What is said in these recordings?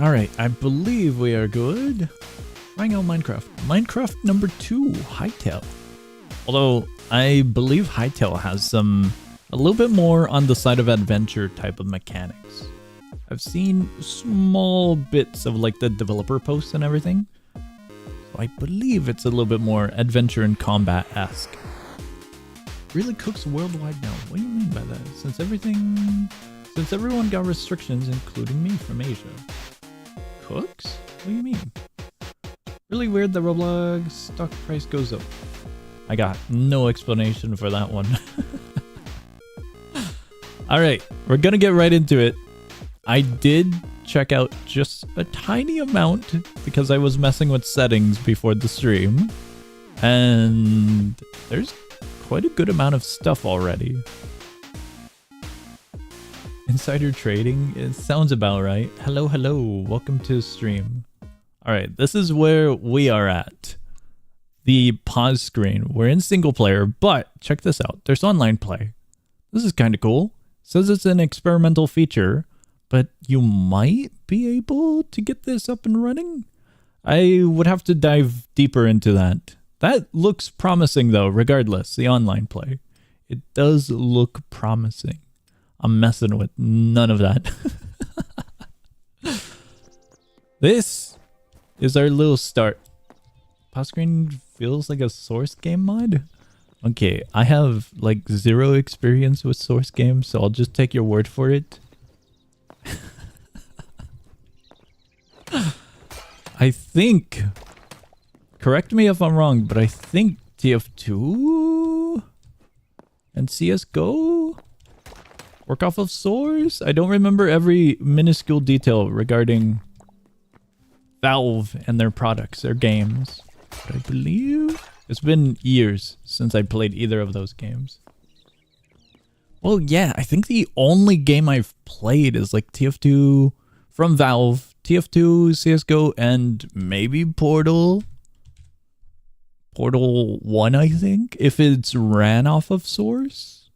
Alright, I believe we are good. Trying out Minecraft. Minecraft number 2, Hytale. Although, I believe Hytale has a little bit more on the side of adventure type of mechanics. I've seen small bits of like the developer posts and everything. So I believe it's a little bit more adventure and combat-esque. Really cooks worldwide now. What do you mean by that? Since everyone got restrictions, including me from Asia. Cooks? What do you mean? Really weird that Roblox stock price goes up. I got no explanation for that one. Alright, we're gonna get right into it. I did check out just a tiny amount because I was messing with settings before the stream. And there's quite a good amount of stuff already. Insider trading, it sounds about right. Hello, hello, welcome to the stream. Alright, this is where we are at. The pause screen. We're in single player, but check this out. There's online play. This is kind of cool. Says it's an experimental feature, but you might be able to get this up and running. I would have to dive deeper into that. That looks promising though, regardless, the online play. It does look promising. I'm messing with none of that. This is our little start. Pause screen feels like a source game mod. Okay, I have like zero experience with source games, so I'll just take your word for it. I think, correct me if I'm wrong, but I think TF2 and CSGO work off of source? I don't remember every minuscule detail regarding Valve and their products, their games. But I believe it's been years since I played either of those games. Well, yeah, I think the only game I've played is like TF2 from Valve, TF2, CSGO, and maybe Portal. Portal 1, I think, if it's ran off of source.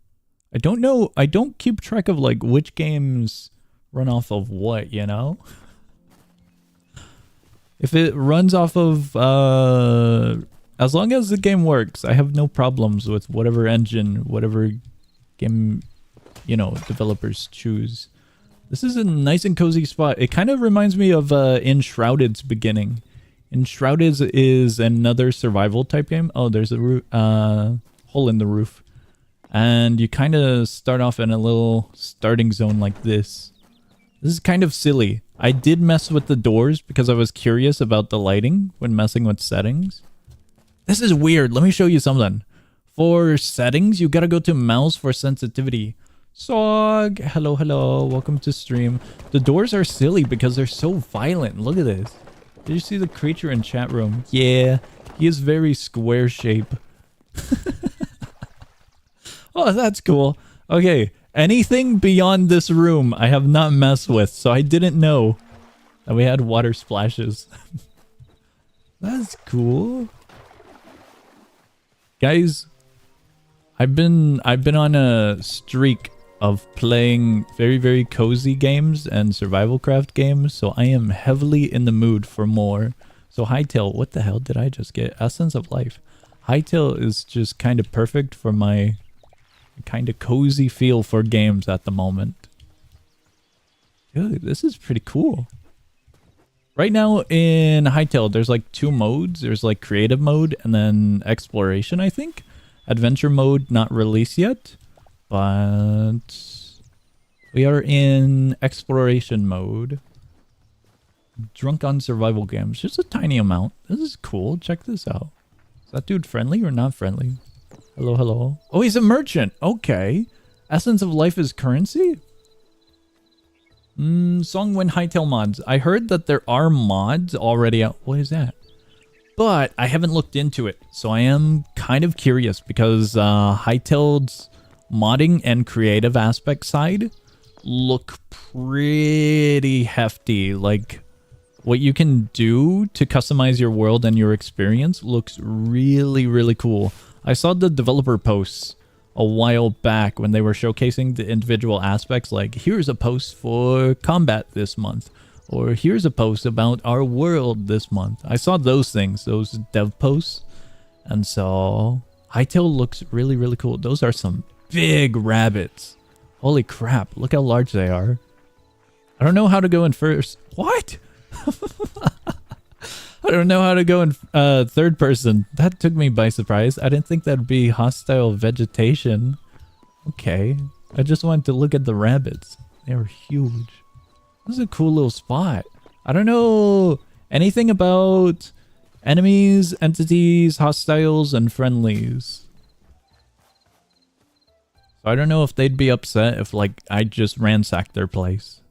I don't know. I don't keep track of like which games run off of what, you know? If it runs off of, as long as the game works, I have no problems with whatever engine, whatever game, you know, developers choose. This is a nice and cozy spot. It kind of reminds me of Enshrouded's beginning. Enshrouded is another survival type game. Oh, there's a hole in the roof. And you kind of start off in a little starting zone like this. This is kind of silly. I did mess with the doors because I was curious about the lighting when messing with settings. This is weird. Let me show you something. For settings, you gotta go to mouse for sensitivity. Sog, hello, hello, welcome to stream. The doors are silly because they're so violent. Look at this. Did you see the creature in chat room? Yeah, he is very square shape. Oh, that's cool. Okay, anything beyond this room I have not messed with, so I didn't know that we had water splashes. That's cool. Guys, I've been on a streak of playing very, very cozy games and survival craft games, so I am heavily in the mood for more. So Hytale, what the hell did I just get? Essence of Life. Hytale is just kind of perfect for my kind of cozy feel for games at the moment. Dude, this is pretty cool. Right now in Hytale, there's like 2 modes. There's like creative mode and then exploration, I think. Adventure mode not released yet, but we are in exploration mode. Drunk on survival games, just a tiny amount. This is cool. Check this out. Is that dude friendly or not friendly? Hello, hello. Oh, he's a merchant. Okay. Essence of Life is currency? Songwin Hytale mods. I heard that there are mods already out. What is that? But I haven't looked into it. So I am kind of curious because Hytale's modding and creative aspect side look pretty hefty. Like what you can do to customize your world and your experience looks really, really cool. I saw the developer posts a while back when they were showcasing the individual aspects, like here's a post for combat this month, Or here's a post about our world this month. I saw those things, those dev posts. And so Hytale looks really, really cool. Those are some big rabbits. Holy crap, look how large they are. I don't know how to go in first. What? I don't know how to go in third person. That took me by surprise. I didn't think that'd be hostile vegetation. Okay. I just wanted to look at the rabbits. They were huge. This is a cool little spot. I don't know anything about enemies, entities, hostiles, and friendlies. So I don't know if they'd be upset if, like, I just ransacked their place.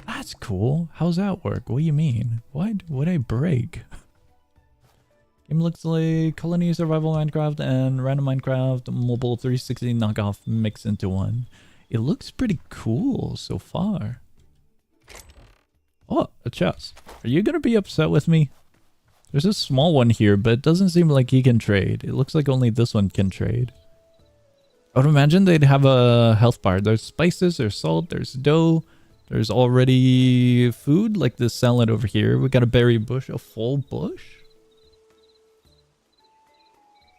That's cool. How's that work? What do you mean? What would I break? Game looks like Colony Survival Minecraft and Random Minecraft Mobile 360 knockoff mixed into one. It looks pretty cool so far. Oh, a chest. Are you gonna be upset with me? There's a small one here, but it doesn't seem like he can trade. It looks like only this one can trade. I would imagine they'd have a health bar. There's spices, there's salt, there's dough. There's already food, like this salad over here. We got a berry bush, a full bush.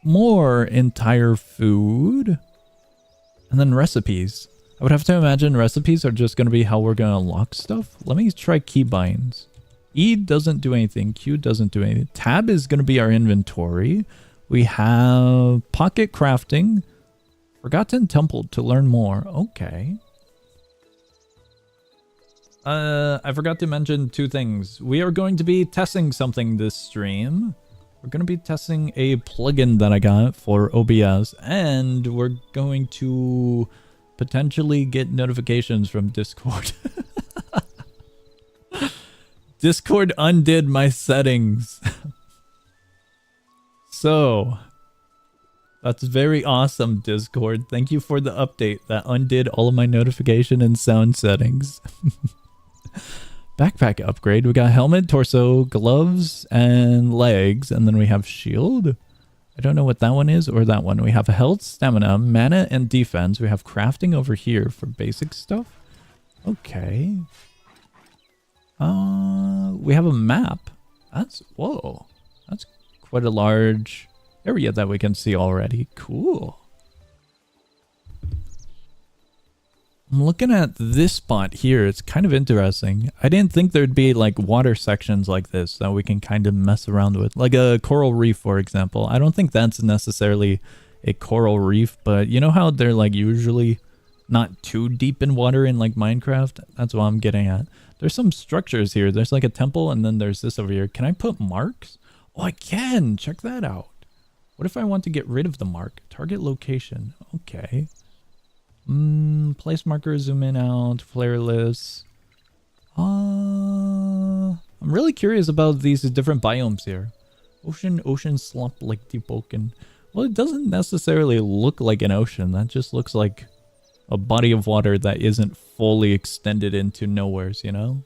More entire food. And then recipes. I would have to imagine recipes are just going to be how we're going to unlock stuff. Let me try keybinds. E doesn't do anything. Q doesn't do anything. Tab is going to be our inventory. We have pocket crafting. Forgotten temple to learn more. Okay. I forgot to mention two things. We are going to be testing something this stream. We're going to be testing a plugin that I got for OBS. And we're going to potentially get notifications from Discord. Discord undid my settings. So, that's very awesome, Discord. Thank you for the update that undid all of my notification and sound settings. Backpack upgrade. We got helmet, torso, gloves, and legs. And then we have shield. I don't know what that one is or that one. We have health, stamina, mana, and defense. We have crafting over here for basic stuff. Okay. We have a map. Whoa. That's quite a large area that we can see already. Cool. I'm looking at this spot here. It's kind of interesting. I didn't think there'd be like water sections like this that we can kind of mess around with. Like a coral reef, for example. I don't think that's necessarily a coral reef, but you know how they're like usually not too deep in water in like Minecraft? That's what I'm getting at. There's some structures here. There's like a temple and then there's this over here. Can I put marks? Oh, I can. Check that out. What if I want to get rid of the mark? Target location. Okay. Place marker, zoom in out, flareless. I'm really curious about these different biomes here. Ocean, slump, like deep ocean. Well, it doesn't necessarily look like an ocean. That just looks like a body of water that isn't fully extended into nowheres, you know?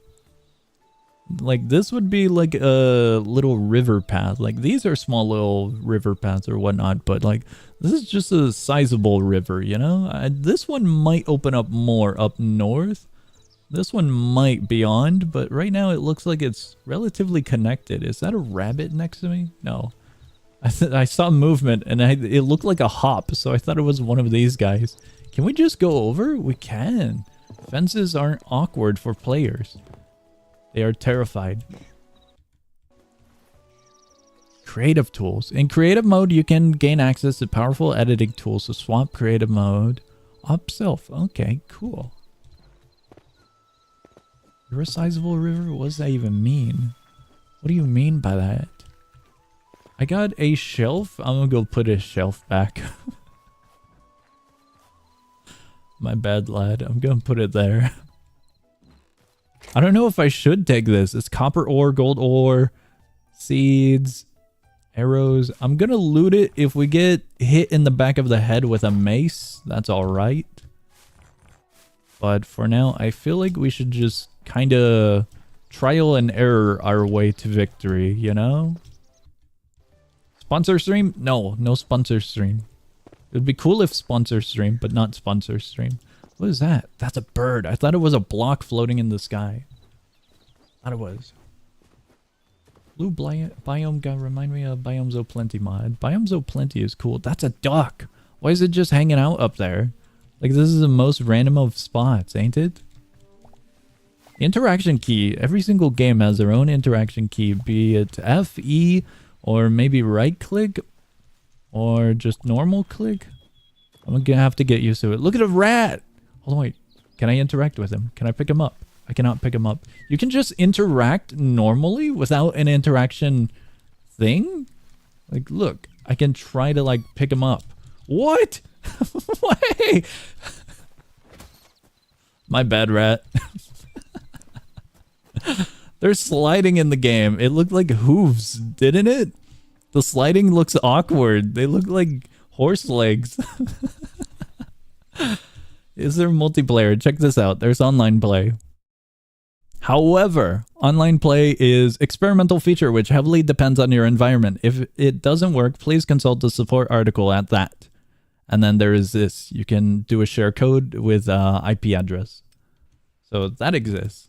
Like this would be like a little river path. Like these are small little river paths or whatnot, but like this is just a sizable river, you know? This one might open up more up north. This one might beyond, but right now it looks like it's relatively connected. Is that a rabbit next to me? No. I saw movement and it looked like a hop, so I thought it was one of these guys. Can we just go over? We can. Fences aren't awkward for players. They are terrified. Creative tools. In creative mode, you can gain access to powerful editing tools. So swap creative mode. Up self. Okay, cool. You're a sizable river? What does that even mean? What do you mean by that? I got a shelf. I'm gonna go put a shelf back. My bad, lad. I'm gonna put it there. I don't know if I should take this. It's copper ore, gold ore, seeds, arrows. I'm gonna loot it. If we get hit in the back of the head with a mace, that's alright. But for now, I feel like we should just kind of trial and error our way to victory, you know? Sponsor stream? No, no sponsor stream. It would be cool if sponsor stream, but not sponsor stream. What is that? That's a bird. I thought it was a block floating in the sky. Thought it was. Blue biome guy remind me of Biomes O'Plenty mod. Biomes O'Plenty is cool. That's a duck. Why is it just hanging out up there? Like, this is the most random of spots, ain't it? Interaction key. Every single game has their own interaction key, be it F, E, or maybe right click, or just normal click. I'm gonna have to get used to it. Look at a rat! Hold on, wait. Can I interact with him? Can I pick him up? I cannot pick him up. You can just interact normally without an interaction thing? Like, look. I can try to, like, pick him up. What? Why? My bad, rat. They're sliding in the game. It looked like hooves, didn't it? The sliding looks awkward. They look like horse legs. Is there multiplayer? Check this out. There's online play. However, online play is experimental feature which heavily depends on your environment. If it doesn't work, please consult the support article at that. And then there is this. You can do a share code with IP address. So that exists.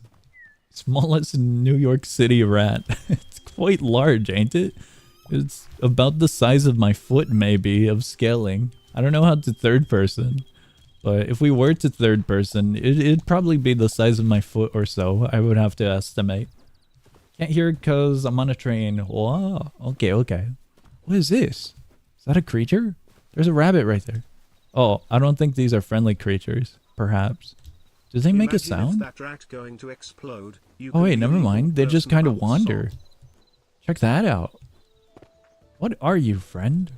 Smallest New York City rat. It's quite large, ain't it? It's about the size of my foot, maybe, of scaling. I don't know how to third person. But if we were to third person, it'd probably be the size of my foot or so. I would have to estimate. Can't hear it because I'm on a train. Whoa. Okay, okay. What is this? Is that a creature? There's a rabbit right there. Oh, I don't think these are friendly creatures. Perhaps. Do they make a sound? That rat going to explode, oh wait, never mind. They just kind of wander. Check that out. What are you, friend?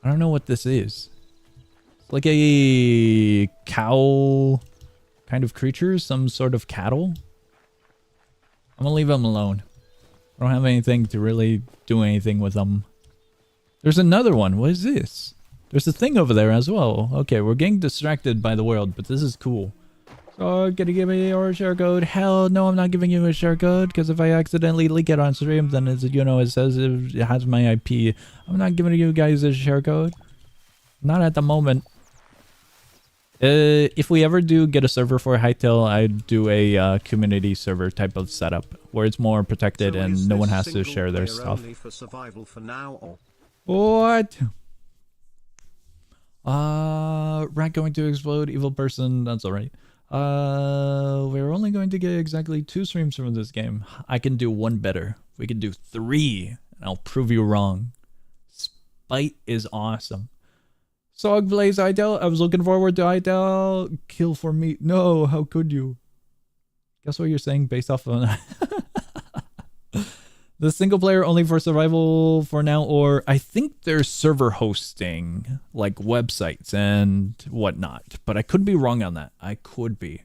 I don't know what this is. It's like a cow kind of creature. Some sort of cattle. I'm gonna leave them alone. I don't have anything to really do anything with them. There's another one. What is this? There's a thing over there as well. Okay, we're getting distracted by the world, but this is cool. So, gonna give me your share code? Hell no, I'm not giving you a share code, because if I accidentally leak it on stream, then it's, you know, it says it has my IP. I'm not giving you guys a share code. Not at the moment. If we ever do get a server for Hytale, I'd do a community server type of setup, where it's more protected and no one has to share their stuff. For survival for now, or? What? Rat going to explode, evil person, that's alright. We're only going to get exactly 2 streams from this game. I can do one better. We can do 3, and I'll prove you wrong. Spite is awesome. Sog Blaze Hytale, I was looking forward to Hytale. Kill for meat. No, how could you? Guess what you're saying based off of... The single player only for survival for now, or I think they're server hosting, like websites and whatnot. But I could be wrong on that. I could be.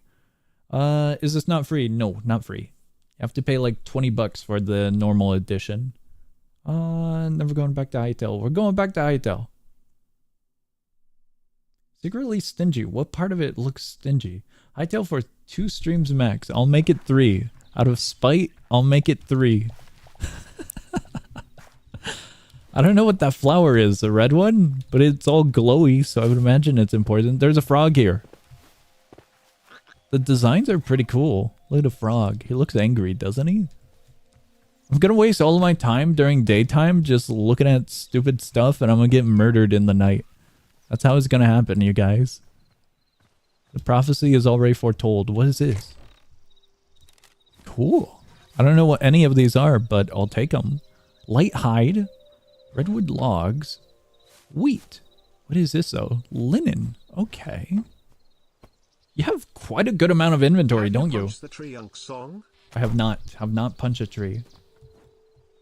Is this not free? No, not free. You have to pay like 20 bucks for the normal edition. Never going back to Hytale. We're going back to Hytale. Secretly stingy. What part of it looks stingy? Hytale for 2 streams max. I'll make it 3. Out of spite, I'll make it 3. I don't know what that flower is, the red one, but it's all glowy, so I would imagine it's important. There's a frog here. The designs are pretty cool. Look at the frog. He looks angry, doesn't he? I'm gonna waste all of my time during daytime just looking at stupid stuff, and I'm gonna get murdered in the night. That's how it's gonna happen, you guys. The prophecy is already foretold. What is this? Cool. I don't know what any of these are, but I'll take them. Light hide. Redwood logs. Wheat. What is this, though? Linen. Okay. You have quite a good amount of inventory, don't you? The tree song? I have not. Have not punched a tree.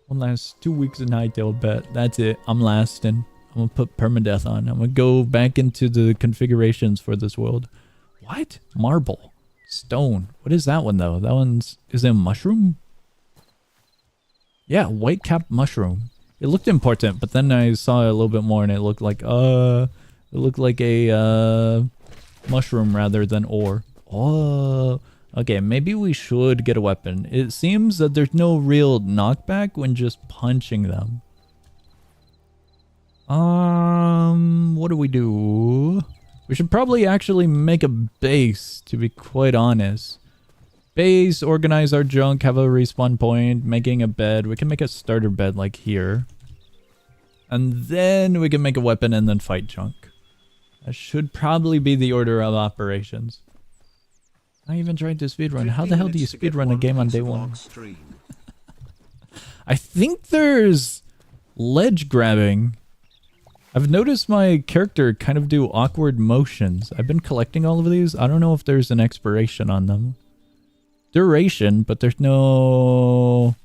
One last 2 weeks in Hytale bet. That's it. I'm lasting. I'm gonna put permadeath on. I'm gonna go back into the configurations for this world. What? Marble. Stone. What is that one, though? That one's... Is it a mushroom? Yeah, white-capped mushroom. It looked important, but then I saw it a little bit more and it looked like a mushroom rather than ore. Oh, okay, maybe we should get a weapon. It seems that there's no real knockback when just punching them. What do we do? We should probably actually make a base, to be quite honest. base, organize our junk, have a respawn point, making a bed. We can make a starter bed like here. And then we can make a weapon and then fight junk. That should probably be the order of operations. I even tried to speedrun. How the hell do you speedrun a game on day one? I think there's ledge grabbing. I've noticed my character kind of do awkward motions. I've been collecting all of these. I don't know if there's an expiration on them. Duration, but there's no...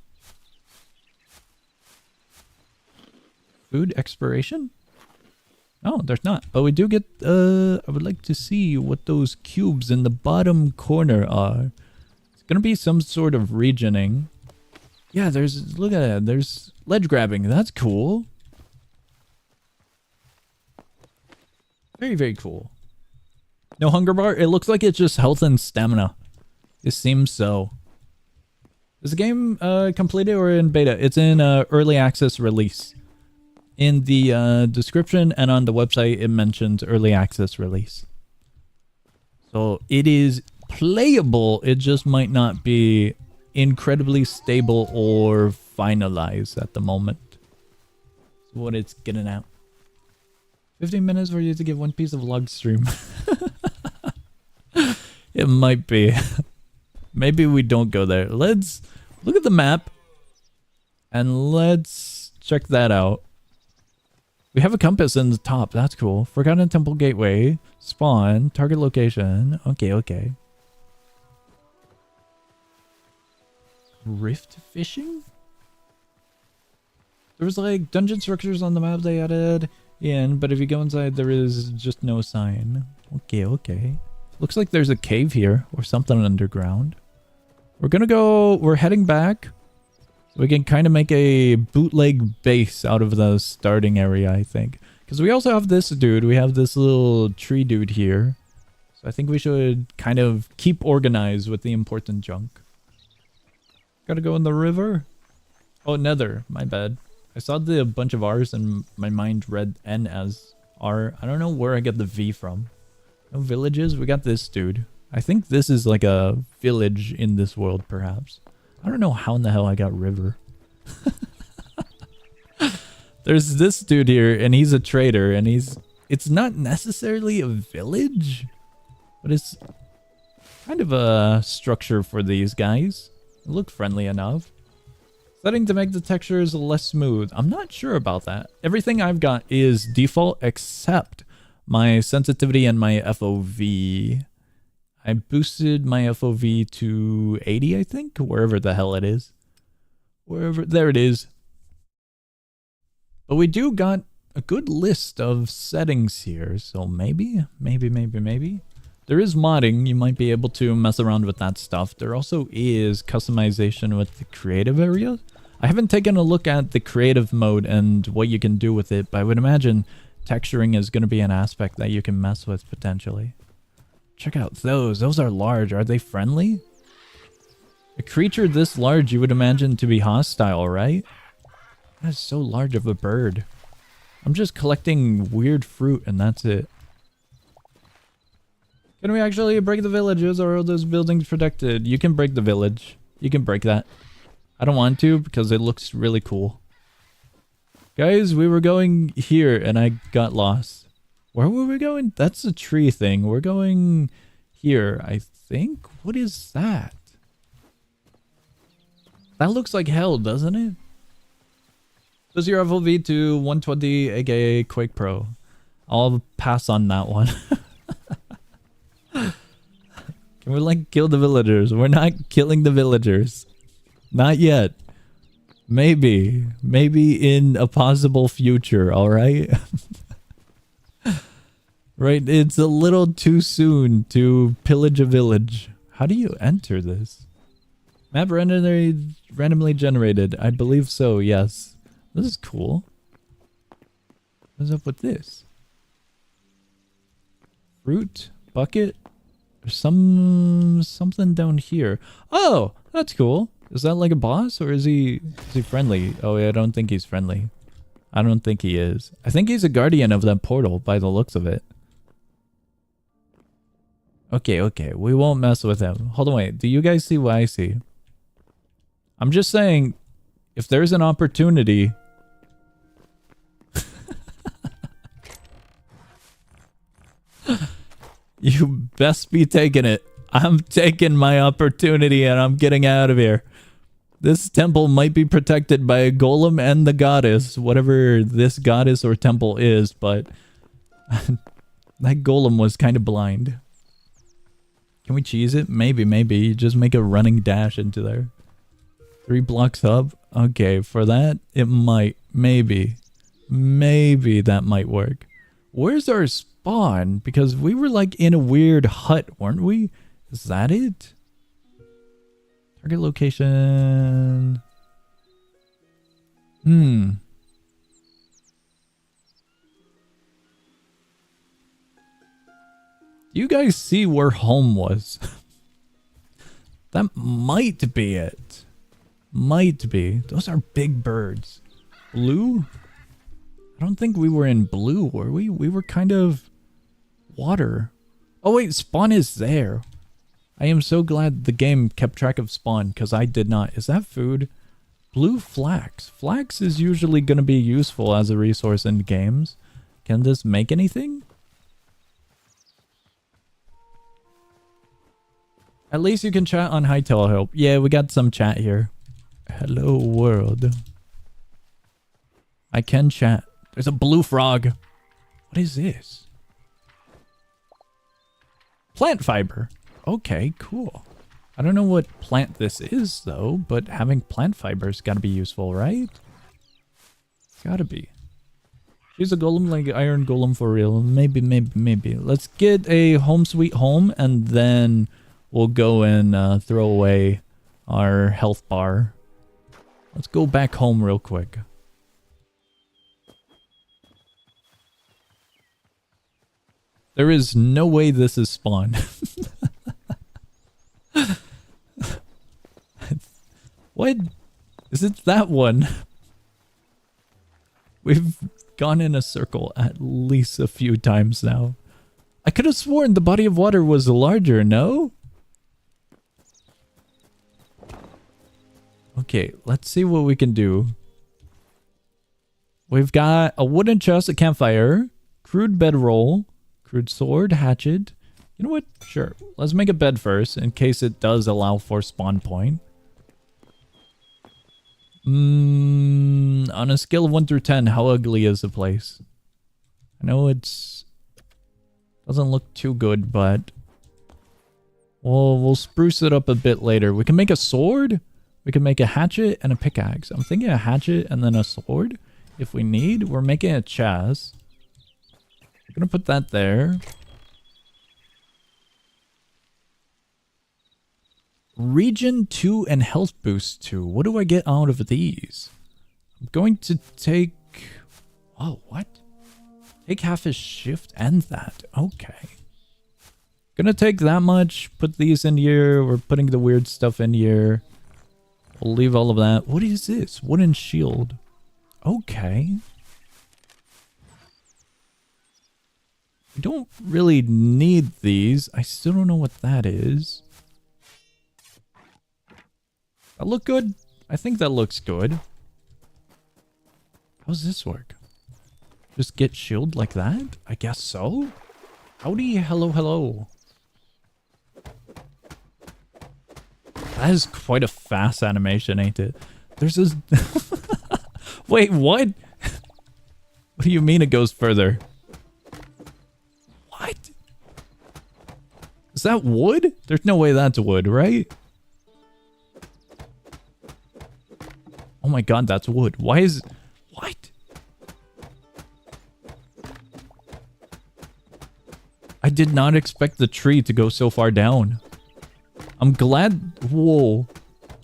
food expiration? No, there's not. But we do get, I would like to see what those cubes in the bottom corner are. It's gonna be some sort of regioning. Yeah, there's, look at that. There's ledge grabbing. That's cool. Very, very cool. No hunger bar? It looks like it's just health and stamina. It seems so. Is the game completed or in beta? It's in early access release. In the description and on the website, it mentions early access release. So it is playable. It just might not be incredibly stable or finalized at the moment. That's what it's getting out. 15 minutes for you to get one piece of log stream. It might be. Maybe we don't go there. Let's look at the map and let's check that out. We have a compass in the top. That's cool. Forgotten Temple Gateway. Spawn. Target location. Okay, okay. Rift fishing? There was like dungeon structures on the map they added in, but if you go inside, there is just no sign. Okay, okay. Looks like there's a cave here or something underground. We're gonna go... we're heading back. We can kind of make a bootleg base out of the starting area, I think. Because we also have this dude. We have this little tree dude here. So I think we should kind of keep organized with the important junk. Gotta go in the river. Oh, nether. My bad. I saw the bunch of R's and my mind read N as R. I don't know where I get the V from. No villages? We got this dude. I think this is like a village in this world, perhaps. I don't know how in the hell I got river. There's this dude here, and he's a trader, and it's not necessarily a village, but it's kind of a structure for these guys. They look friendly enough. Setting to make the textures less smooth. I'm not sure about that. Everything I've got is default except my sensitivity and my FOV. I boosted my FOV to 80, I think, wherever the hell it is. Wherever, there it is. But we do got a good list of settings here, so maybe. There is modding, you might be able to mess around with that stuff. There also is customization with the creative area. I haven't taken a look at the creative mode and what you can do with it, but I would imagine texturing is going to be an aspect that you can mess with potentially. Check out those. Those are large. Are they friendly? A creature this large you would imagine to be hostile, right? That's so large of a bird. I'm just collecting weird fruit and that's it. Can we actually break the villages or are those buildings protected? You can break the village. You can break that. I don't want to because it looks really cool. Guys, we were going here and I got lost. Where were we going? That's a tree thing. We're going here, I think. What is that? That looks like hell, doesn't it? Does your FOV to 120, aka Quake Pro? I'll pass on that one. Can we like kill the villagers? We're not killing the villagers. Not yet. Maybe. Maybe in a possible future, alright? Right, it's a little too soon to pillage a village. How do you enter this? Map randomly generated. I believe so, yes. This is cool. What's up with this? Fruit? Bucket? There's something down here. Oh, that's cool. Is that like a boss or is he friendly? Oh, yeah, I don't think he's friendly. I don't think he is. I think he's a guardian of that portal by the looks of it. Okay, okay. We won't mess with him. Hold on, wait. Do you guys see what I see? I'm just saying, if there's an opportunity... You best be taking it. I'm taking my opportunity and I'm getting out of here. This temple might be protected by a golem and the goddess, whatever this goddess or temple is, but that golem was kind of blind. Can we cheese it? Maybe, maybe. You just make a running dash into there. 3 blocks up? Okay, for that, it might. Maybe. Maybe that might work. Where's our spawn? Because we were like in a weird hut, weren't we? Is that it? Target location. Do you guys see where home was? That might be it. Might be. Those are big birds. Blue? I don't think we were in blue, were we? We were kind of water. Oh wait, spawn is there. I am so glad the game kept track of spawn, because I did not. Is that food? Blue flax. Flax is usually going to be useful as a resource in games. Can this make anything? At least you can chat on Hytale, I hope. Yeah, we got some chat here. Hello, world. I can chat. There's a blue frog. What is this? Plant fiber. Okay, cool. I don't know what plant this is, though, but having plant fiber's gotta be useful, right? Gotta be. She's a golem like iron golem for real. Maybe, maybe, maybe. Let's get a home sweet home, and then we'll go and throw away our health bar. Let's go back home real quick. There is no way this is spawn. What? Is it that one? We've gone in a circle at least a few times now. I could have sworn the body of water was larger, no? Okay, let's see what we can do. We've got a wooden chest, a campfire, crude bedroll, crude sword, hatchet. You know what? Sure. Let's make a bed first in case it does allow for spawn point. On a scale of 1 through 10, how ugly is the place? I know it's... doesn't look too good, but... we'll spruce it up a bit later. We can make a sword. We can make a hatchet and a pickaxe. I'm thinking a hatchet and then a sword. If we need, we're making a chest. We're gonna put that there. Region 2 and health boost 2. What do I get out of these? I'm going to take... oh, what? Take half a shift and that. Okay. Gonna take that much. Put these in here. We're putting the weird stuff in here. We'll leave all of that. What is this? Wooden shield. Okay. We don't really need these. I still don't know what that is. That look good? I think that looks good. How does this work? Just get shield like that? I guess so. Howdy, hello, hello. That is quite a fast animation, ain't it? There's this... Wait, what? What do you mean it goes further? What? Is that wood? There's no way that's wood, right? Oh my god, that's wood. Why is... what? I did not expect the tree to go so far down. I'm glad... whoa.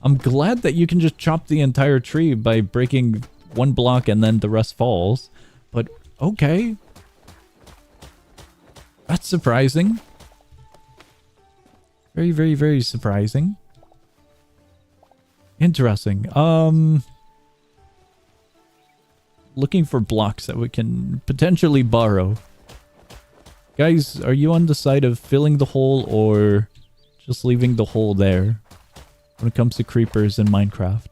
I'm glad that you can just chop the entire tree by breaking one block and then the rest falls. But, okay. That's surprising. Very, very, very surprising. Interesting. Looking for blocks that we can potentially borrow. Guys, are you on the side of filling the hole or just leaving the hole there when it comes to creepers in Minecraft?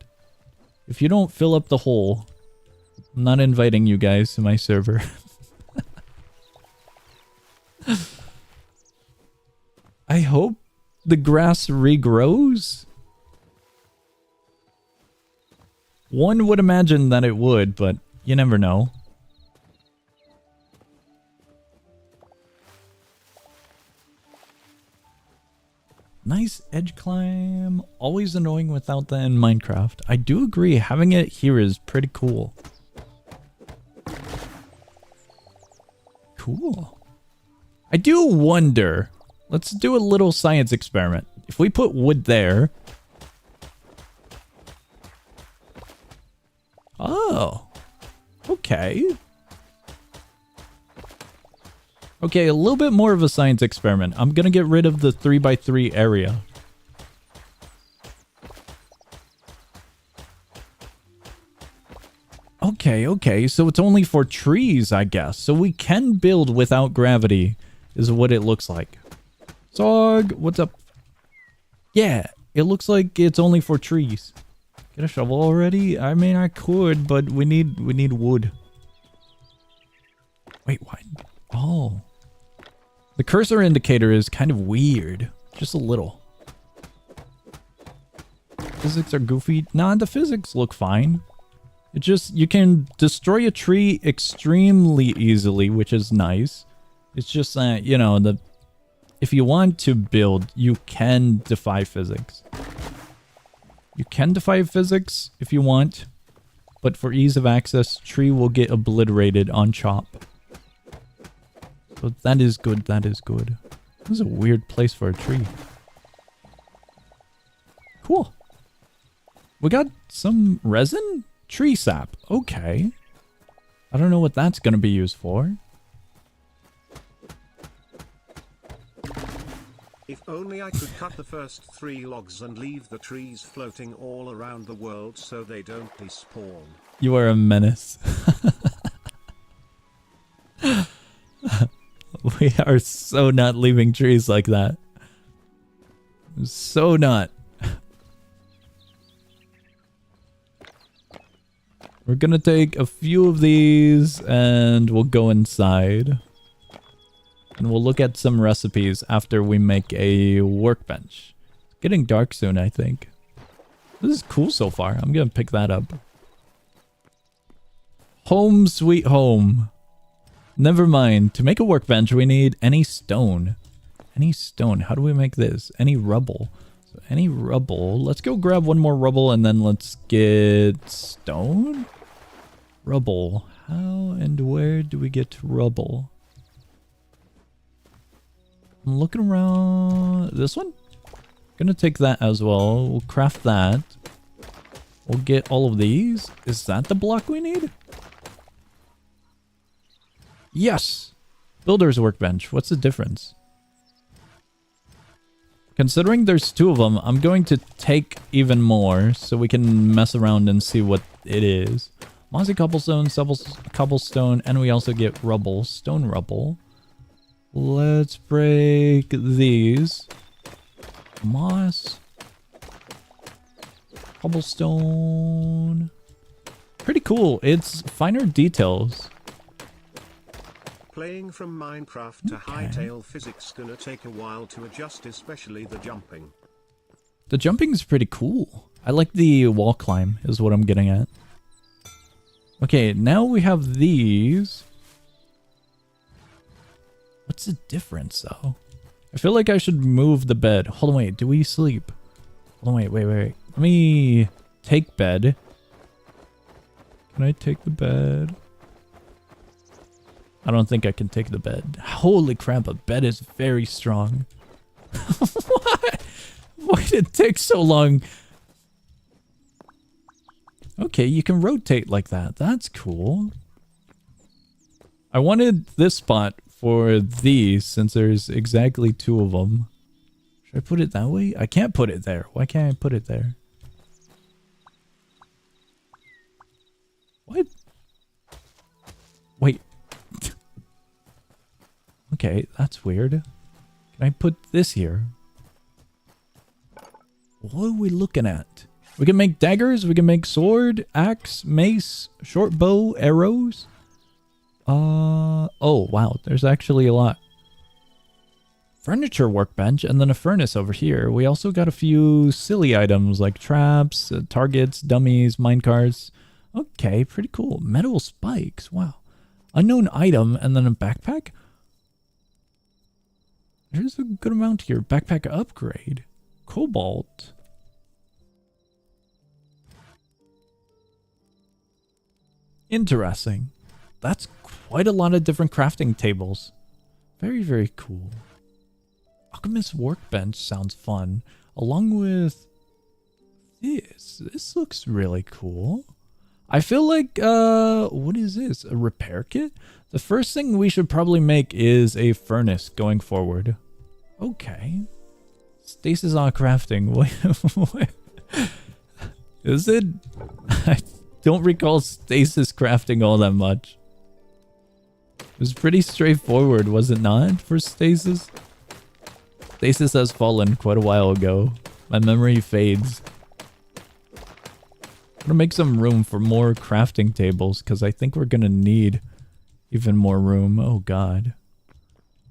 If you don't fill up the hole, I'm not inviting you guys to my server. I hope the grass regrows. One would imagine that it would, but you never know. Nice edge climb. Always annoying without that in Minecraft. I do agree, having it here is pretty cool. Cool. I do wonder. Let's do a little science experiment. If we put wood there. Oh. Okay. Okay, a little bit more of a science experiment. I'm gonna get rid of the 3x3 area. Okay, so it's only for trees, I guess. So we can build without gravity, is what it looks like. Zog, what's up? Yeah, it looks like it's only for trees. Get a shovel already? I mean, I could, but we need wood. Wait, what? Oh. The cursor indicator is kind of weird. Just a little. Physics are goofy. Nah, the physics look fine. It just, you can destroy a tree extremely easily, which is nice. It's just that, you know, if you want to build, you can defy physics. You can defy physics if you want, but for ease of access, tree will get obliterated on chop. So that is good, that is good. This is a weird place for a tree. Cool. We got some resin? Tree sap. Okay. I don't know what that's going to be used for. If only I could cut the first 3 logs and leave the trees floating all around the world so they don't despawn. You are a menace. We are so not leaving trees like that. So not. We're gonna take a few of these and we'll go inside. And we'll look at some recipes after we make a workbench. It's getting dark soon, I think. This is cool so far. I'm gonna pick that up. Home sweet home. Never mind. To make a workbench, we need any stone. Any stone. How do we make this? Any rubble. So any rubble. Let's go grab one more rubble and then let's get stone? Rubble. How and where do we get rubble? I'm looking around. This one? Gonna take that as well. We'll craft that. We'll get all of these. Is that the block we need? Yes! Builder's workbench. What's the difference? Considering there's 2 of them, I'm going to take even more so we can mess around and see what it is. Mossy cobblestone, cobblestone, and we also get rubble. Stone rubble. Let's break these. Moss. Cobblestone. Pretty cool. It's finer details. Playing from Minecraft to Hytale physics gonna take a while to adjust, especially the jumping. The jumping is pretty cool. I like the wall climb is what I'm getting at. Okay, now we have these. What's the difference though? I feel like I should move the bed. Hold on, wait, do we sleep? Hold on, wait. Let me take bed. Can I take the bed? I don't think I can take the bed. Holy crap, a bed is very strong. What? Why did it take so long? Okay, you can rotate like that. That's cool. I wanted this spot for these since there's exactly 2 of them. Should I put it that way? I can't put it there. Why can't I put it there? What? Wait. Okay, that's weird. Can I put this here? What are we looking at? We can make daggers, we can make sword, axe, mace, short bow, arrows. Oh wow, there's actually a lot. Furniture workbench, and then a furnace over here. We also got a few silly items like traps, targets, dummies, minecarts. Okay, pretty cool. Metal spikes, wow. Unknown item, and then a backpack? There's a good amount here. Backpack upgrade. Cobalt. Interesting. That's quite a lot of different crafting tables. Very, very cool. Alchemist workbench sounds fun. Along with this. This looks really cool. I feel like, what is this? A repair kit? The first thing we should probably make is a furnace going forward. Okay. Stasis on crafting. Wait. Is it? I don't recall stasis crafting all that much. It was pretty straightforward, was it not, for stasis? Stasis has fallen quite a while ago. My memory fades. I'm gonna make some room for more crafting tables, because I think we're gonna need even more room. Oh god.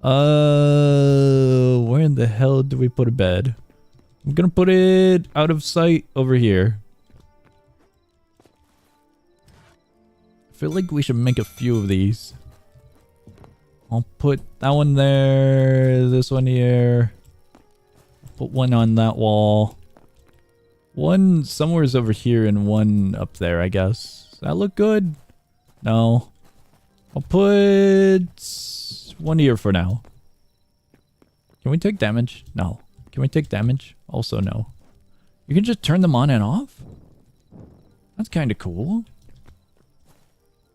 Where in the hell do we put a bed? I'm gonna put it out of sight over here. I feel like we should make a few of these. I'll put that one there, this one here. Put one on that wall. One somewhere's over here and one up there, I guess. Does that look good? No. I'll put one here for now. Can we take damage? No. Can we take damage? Also no. You can just turn them on and off? That's kind of cool.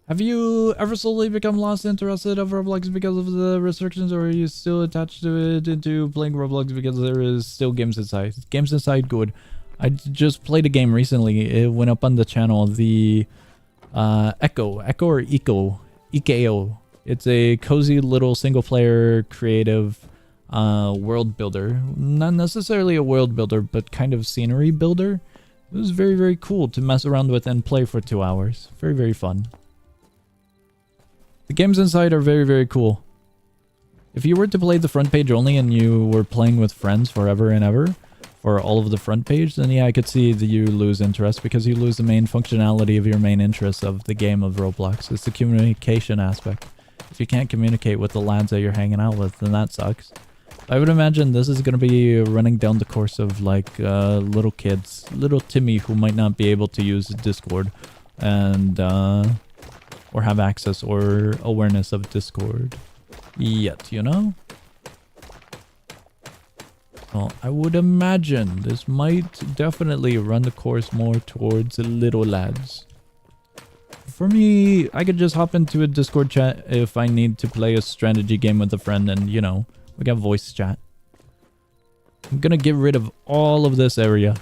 Have you ever slowly become lost interested of Roblox because of the restrictions, or are you still attached to it into playing Roblox because there is still games inside? Games inside, good. I just played a game recently. It went up on the channel. The Echo or Eco. EKO. It's a cozy little single player creative world builder. Not necessarily a world builder, but kind of scenery builder. It was very, very cool to mess around with and play for 2 hours. Very, very fun. The games inside are very, very cool. If you were to play the front page only and you were playing with friends forever and ever for all of the front page, then yeah, I could see that you lose interest because you lose the main functionality of your main interest of the game of Roblox. It's the communication aspect. If you can't communicate with the lads that you're hanging out with, then that sucks. I would imagine this is going to be running down the course of like little kids, little Timmy who might not be able to use Discord and or have access or awareness of Discord yet, you know? Well, I would imagine this might definitely run the course more towards little lads. For me, I could just hop into a Discord chat if I need to play a strategy game with a friend and, you know, we got voice chat. I'm gonna get rid of all of this area.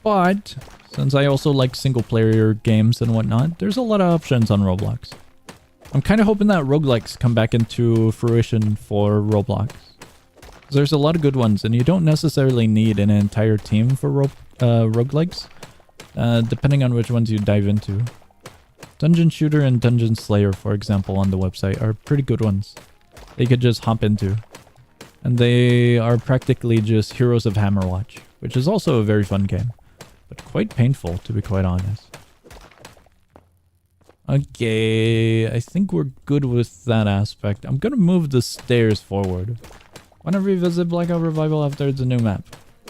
But since I also like single player games and whatnot, there's a lot of options on Roblox. I'm kind of hoping that roguelikes come back into fruition for Roblox. There's a lot of good ones, and you don't necessarily need an entire team for roguelikes, depending on which ones you dive into. Dungeon Shooter and Dungeon Slayer, for example, on the website are pretty good ones. They could just hop into. And they are practically just Heroes of Hammerwatch, which is also a very fun game. But quite painful, to be quite honest. Okay, I think we're good with that aspect. I'm gonna move the stairs forward. Wanna revisit Blackout Revival after the new map?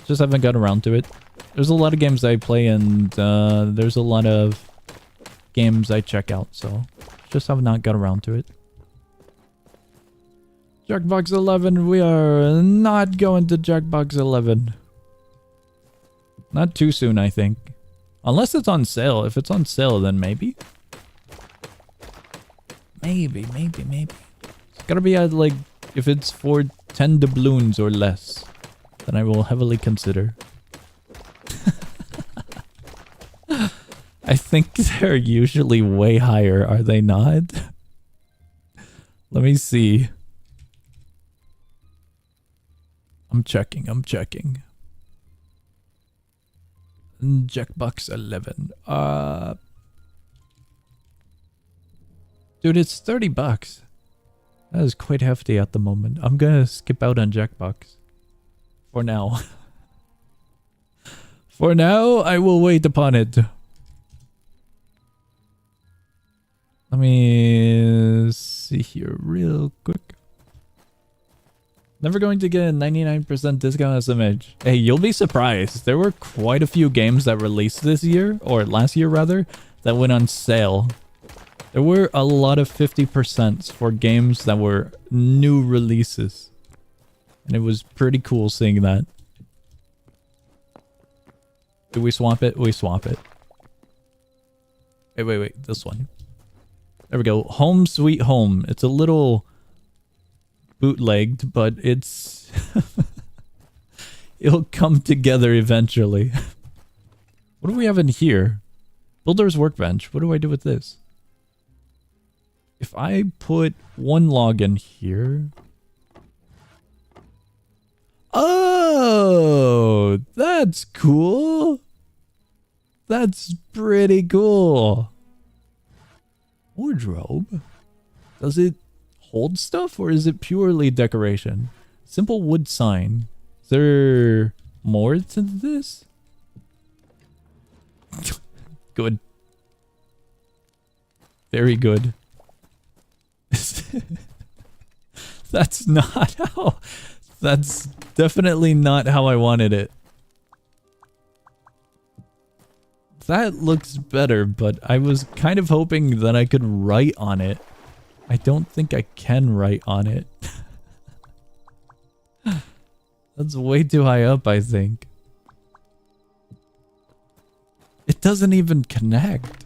Just haven't got around to it. There's a lot of games I play and there's a lot of games I check out, so just have not got around to it. Jackbox 11, we are not going to Jackbox 11. Not too soon, I think. Unless it's on sale. If it's on sale, then maybe. Maybe. It's gotta be at, like, if it's for 10 doubloons or less, then I will heavily consider. I think they're usually way higher, are they not? Let me see. I'm checking. Jackbox 11. Dude, it's 30 bucks. That is quite hefty at the moment. I'm gonna skip out on Jackbox. For now. For now, I will wait upon it. Let me see here real quick. Never going to get a 99% discount SMH. Hey, you'll be surprised. There were quite a few games that released this year, or last year rather, that went on sale. There were a lot of 50% for games that were new releases. And it was pretty cool seeing that. Do we swap it? We swap it. Wait. This one. There we go. Home Sweet Home. It's a little bootlegged, but it's... it'll come together eventually. What do we have in here? Builder's Workbench. What do I do with this? If I put one log in here... Oh, that's cool. That's pretty cool. Wardrobe? Does it hold stuff or is it purely decoration? Simple wood sign. Is there more to this? Good. Very good. That's not how... That's definitely not how I wanted it. That looks better, but I was kind of hoping that I could write on it. I don't think I can write on it. That's way too high up, I think. It doesn't even connect.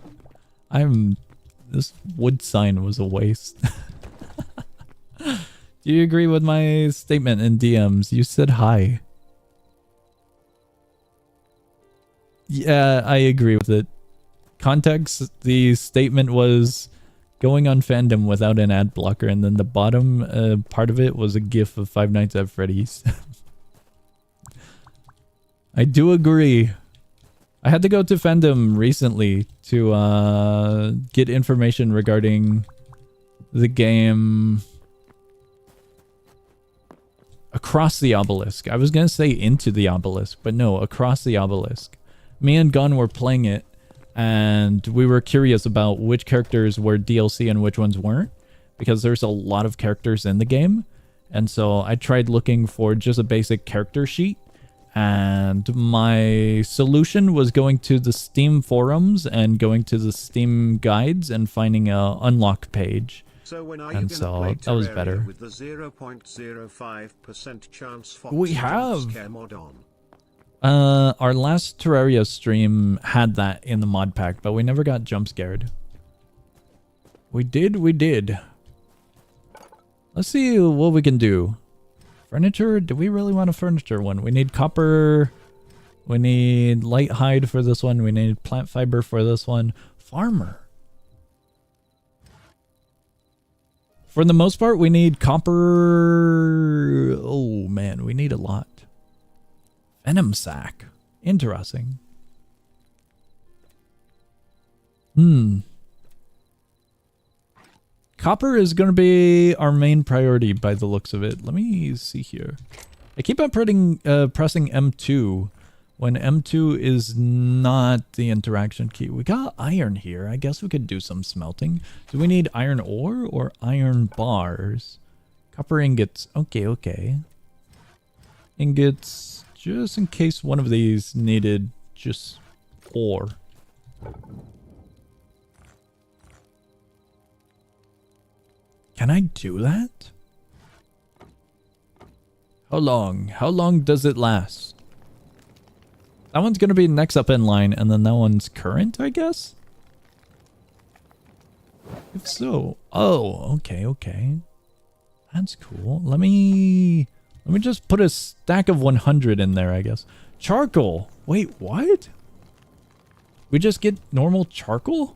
This wood sign was a waste. Do you agree with my statement in DMs? You said hi. Yeah, I agree with it. Context, the statement was going on fandom without an ad blocker, and then the bottom part of it was a gif of Five Nights at Freddy's. I do agree. I had to go to fandom recently to get information regarding the game... Across the Obelisk. I was gonna say Into the Obelisk, but no, Across the Obelisk. Me and Gunn were playing it, and we were curious about which characters were DLC and which ones weren't, because there's a lot of characters in the game, and so I tried looking for just a basic character sheet, and my solution was going to the Steam forums and going to the Steam guides and finding a unlock page. So when are you gonna play that was better. With the 0.05% chance Fox We have scare mod on? Our last Terraria stream had that in the mod pack, but we never got jump scared. We did. Let's see what we can do. Furniture? Do we really want a furniture one? We need copper. We need light hide for this one. We need plant fiber for this one. Farmer. For the most part, we need copper. Oh, man, we need a lot. Venom sack. Interesting. Copper is going to be our main priority by the looks of it. Let me see here. I keep on pressing M2 when M2 is not the interaction key. We got iron here. I guess we could do some smelting. Do we need iron ore or iron bars? Copper ingots. Okay. Ingots, just in case one of these needed just ore. Can I do that? How long? How long does it last? That one's going to be next up in line, and then that one's current, I guess? If so... Oh, okay. That's cool. Let me just put a stack of 100 in there, I guess. Charcoal! Wait, what? We just get normal charcoal?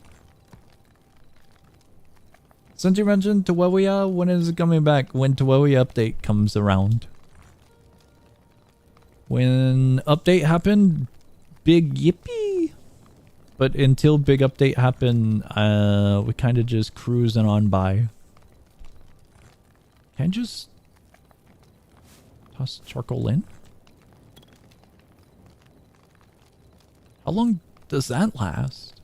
Since you mentioned Terraria, when is it coming back? When Terraria update comes around. When update happened, big yippee. But until big update happened, we kind of just cruising on by. Can I just toss charcoal in? How long does that last?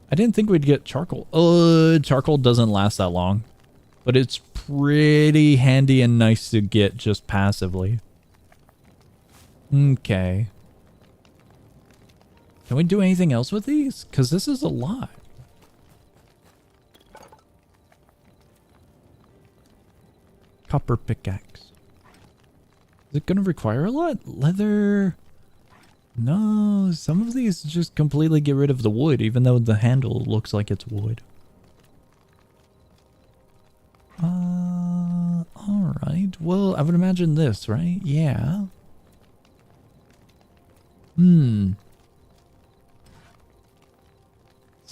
I didn't think we'd get charcoal. Charcoal doesn't last that long. But it's pretty handy and nice to get just passively. Okay. Can we do anything else with these? Because this is a lot. Copper pickaxe. Is it going to require a lot? Leather. No, some of these just completely get rid of the wood, even though the handle looks like it's wood. Alright. Well, I would imagine this, right? Yeah. Is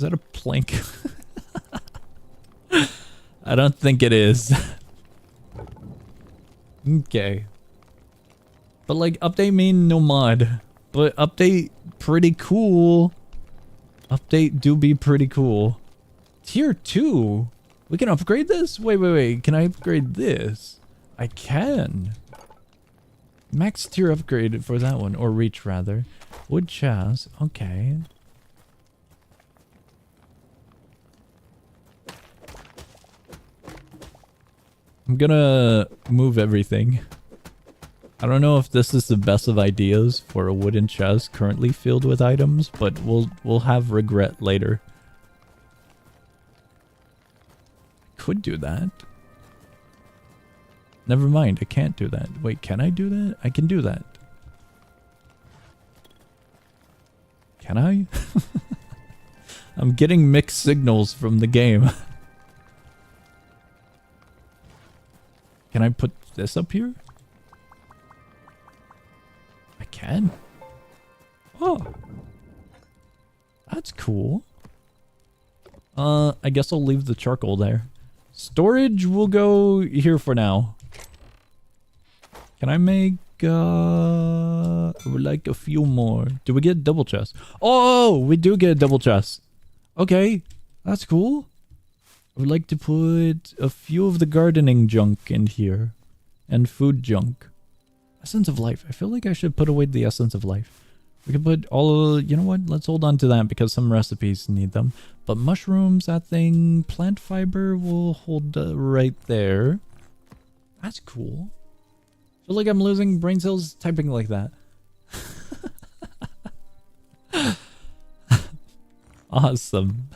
that a plank? I don't think it is. Okay. But like, update mean no mod. But update pretty cool. Update do be pretty cool. Tier 2? We can upgrade this? Wait. Can I upgrade this? I can. Max tier upgrade for that one. Or reach, rather. Wood chest. Okay. I'm gonna move everything. I don't know if this is the best of ideas for a wooden chest currently filled with items, but we'll have regret later. Could do that. Never mind, I can't do that. Wait, can I do that? I can do that. Can I? I'm getting mixed signals from the game. Can I put this up here? I can. Oh. That's cool. I guess I'll leave the charcoal there. Storage will go here for now. Can I make I would like a few more. Do we get double chest? Oh, we do get a double chest. Okay, that's cool. I would like to put a few of the gardening junk in here. And food junk. Essence of life. I feel like I should put away the essence of life. We can put all... You know what? Let's hold on to that because some recipes need them. But mushrooms, that thing. Plant fiber will hold right there. That's cool. I feel like I'm losing brain cells typing like that. Awesome.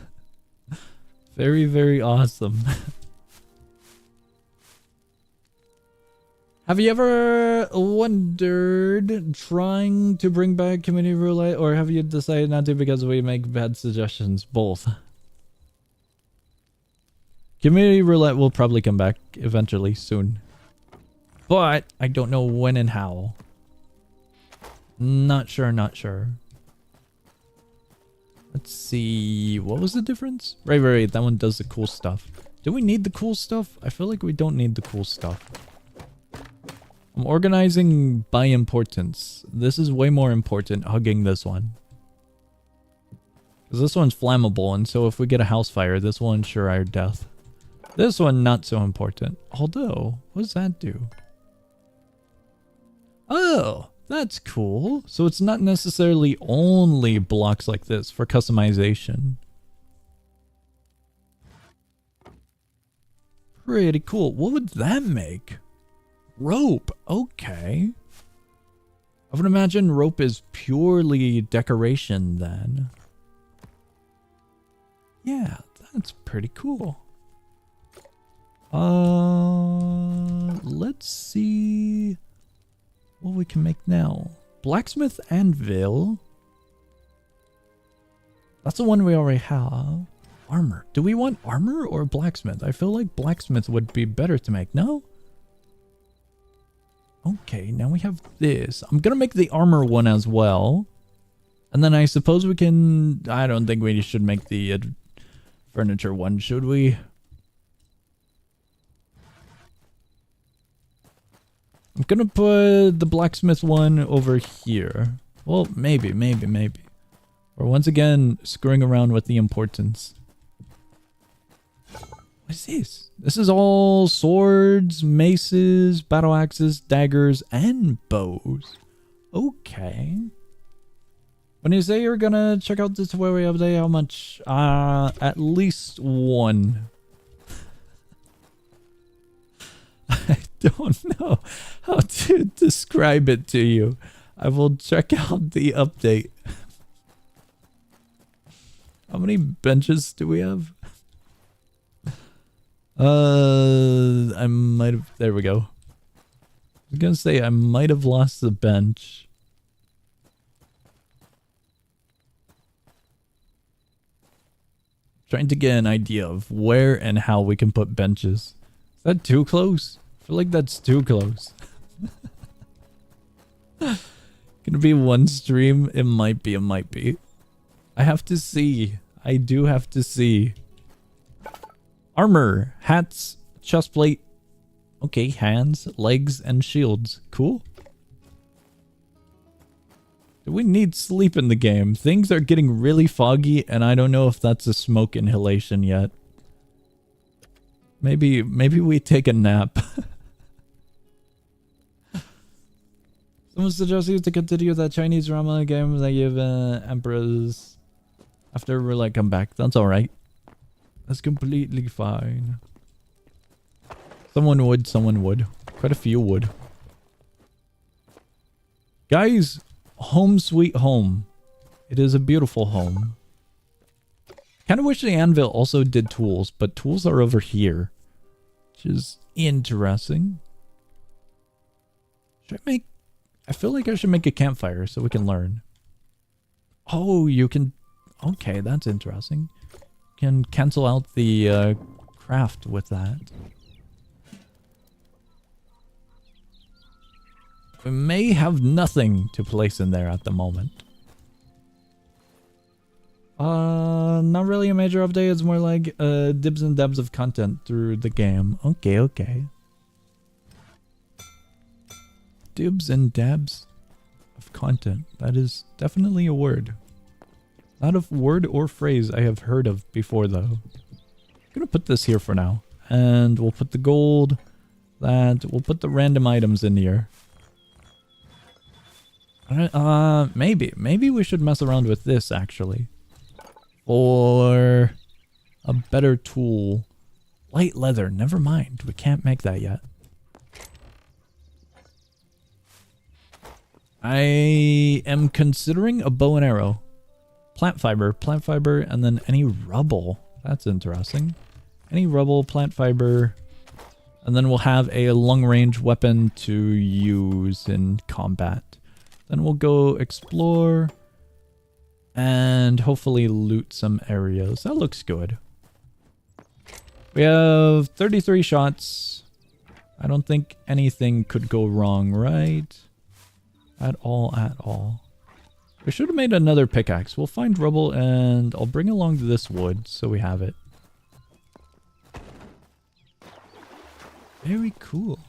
Very, very awesome. Have you ever wondered trying to bring back community roulette, or have you decided not to because we make bad suggestions? Both. Community roulette will probably come back eventually soon. But I don't know when and how. Not sure. Let's see. What was the difference? Right. That one does the cool stuff. Do we need the cool stuff? I feel like we don't need the cool stuff. I'm organizing by importance. This is way more important, hugging this one. Because this one's flammable, and so if we get a house fire, this will ensure our death. This one, not so important. Although, what does that do? Oh, that's cool. So it's not necessarily only blocks like this for customization. Pretty cool. What would that make? Rope. Okay. I would imagine rope is purely decoration then. Yeah, that's pretty cool. Let's see what we can make now. Blacksmith anvil. That's the one we already have. Armor. Do we want armor or blacksmith? I feel like blacksmith would be better to make. No? Okay, now we have this. I'm gonna make the armor one as well. And then I suppose we can... I don't think we should make the furniture one, should we? I'm gonna put the blacksmith one over here. Well, maybe. We're once again screwing around with the importance. What is this? This is all swords, maces, battle axes, daggers, and bows. Okay. When you say you're gonna check out this tutorial update, how much? At least one. I don't know how to describe it to you. I will check out the update. How many benches do we have? I might have... There we go. I was gonna say I might have lost the bench. Trying to get an idea of where and how we can put benches. Is that too close? I feel like that's too close. Gonna be one stream? It might be, I have to see. I do have to see. Armor, hats, chest plate. Okay, hands, legs, and shields. Cool. Do we need sleep in the game? Things are getting really foggy, and I don't know if that's a smoke inhalation yet. Maybe we take a nap. Someone suggests you to continue that Chinese drama game that give emperors after we're like come back. That's alright. That's completely fine. Someone would. Quite a few would. Guys, home sweet home. It is a beautiful home. Kind of wish the anvil also did tools, but tools are over here. Which is interesting. Should I make... I feel like I should make a campfire so we can learn. Oh, you can... Okay, that's interesting. You can cancel out the craft with that. We may have nothing to place in there at the moment. Not really a major update. It's more like dibs and dabs of content through the game. Okay. Dibs and dabs of content. That is definitely a word. Not a word or phrase I have heard of before, though. I'm gonna put this here for now. And we'll put the gold. We'll put the random items in here. Maybe we should mess around with this, actually. Or a better tool. Light leather. Never mind. We can't make that yet. I am considering a bow and arrow. Plant fiber, and then any rubble. That's interesting. Any rubble, plant fiber, and then we'll have a long-range weapon to use in combat. Then we'll go explore and hopefully loot some areas. That looks good. We have 33 shots. I don't think anything could go wrong, right? At all. We should have made another pickaxe. We'll find rubble and I'll bring along this wood so we have it. Very cool.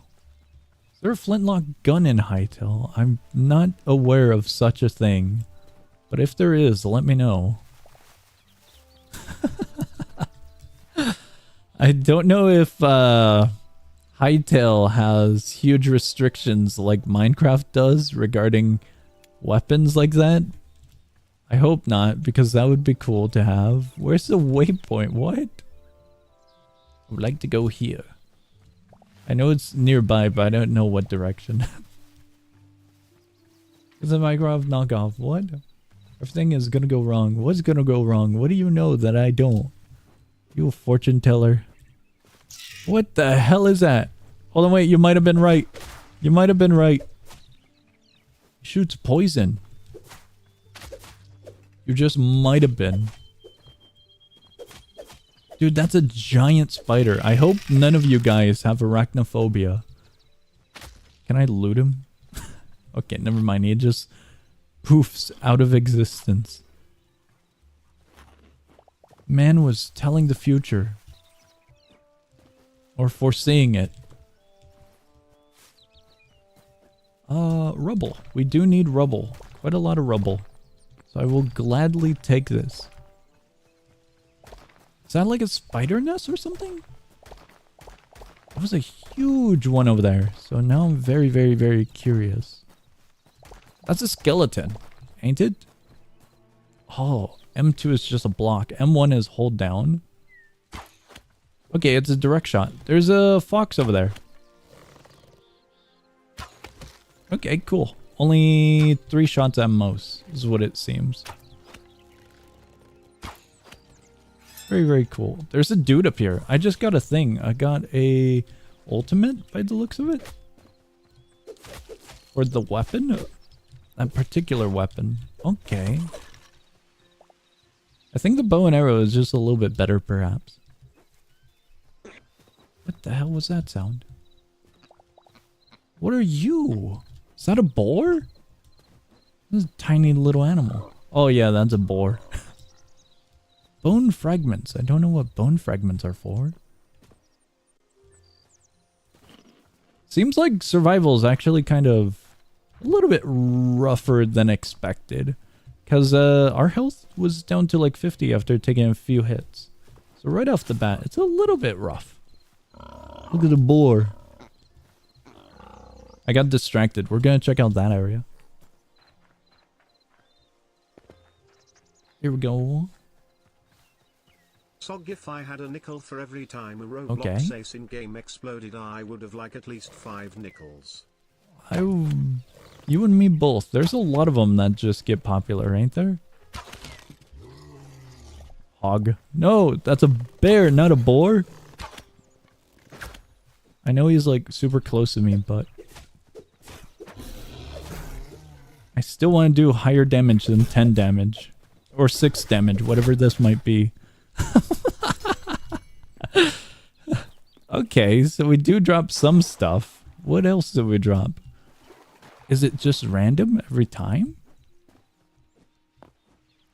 Is there a flintlock gun in Hytale? I'm not aware of such a thing. But if there is, let me know. I don't know if Hytale has huge restrictions like Minecraft does regarding weapons like that. I hope not, because that would be cool to have. Where's the waypoint? What? I would like to go here. I know it's nearby, but I don't know what direction. It's a Minecraft knockoff. What? Everything is gonna go wrong. What's gonna go wrong? What do you know that I don't? You a fortune teller. What the hell is that? Hold on, wait. You might have been right. You might have been right. Shoots poison. You just might have been. Dude, that's a giant spider. I hope none of you guys have arachnophobia. Can I loot him? Okay, never mind. He just poofs out of existence. Man was telling the future. Or foreseeing it. Rubble. We do need rubble. Quite a lot of rubble. So I will gladly take this. Is that like a spider nest or something? That was a huge one over there. So now I'm very, very, very curious. That's a skeleton, ain't it? Oh, M2 is just a block. M1 is hold down. Okay, it's a direct shot. There's a fox over there. Okay, cool. Only 3 shots at most, is what it seems. Very, very cool. There's a dude up here. I just got a thing. I got a ultimate by the looks of it. Or the weapon? That particular weapon. Okay. I think the bow and arrow is just a little bit better, perhaps. What the hell was that sound? What are you? Is that a boar? This is a tiny little animal. Oh yeah, that's a boar. Bone fragments. I don't know what bone fragments are for. Seems like survival is actually kind of a little bit rougher than expected. Because our health was down to like 50 after taking a few hits. So right off the bat, it's a little bit rough. Look at the boar. I got distracted. We're going to check out that area. Here we go. Sog, if I had a nickel for every time a Roblox ace in game exploded, I would have like at least 5 nickels. You and me both. There's a lot of them that just get popular, ain't there? Hog. No, that's a bear, not a boar. I know he's like super close to me, but I still want to do higher damage than 10 damage. Or 6 damage, whatever this might be. Okay, so we do drop some stuff. What else do we drop? Is it just random every time?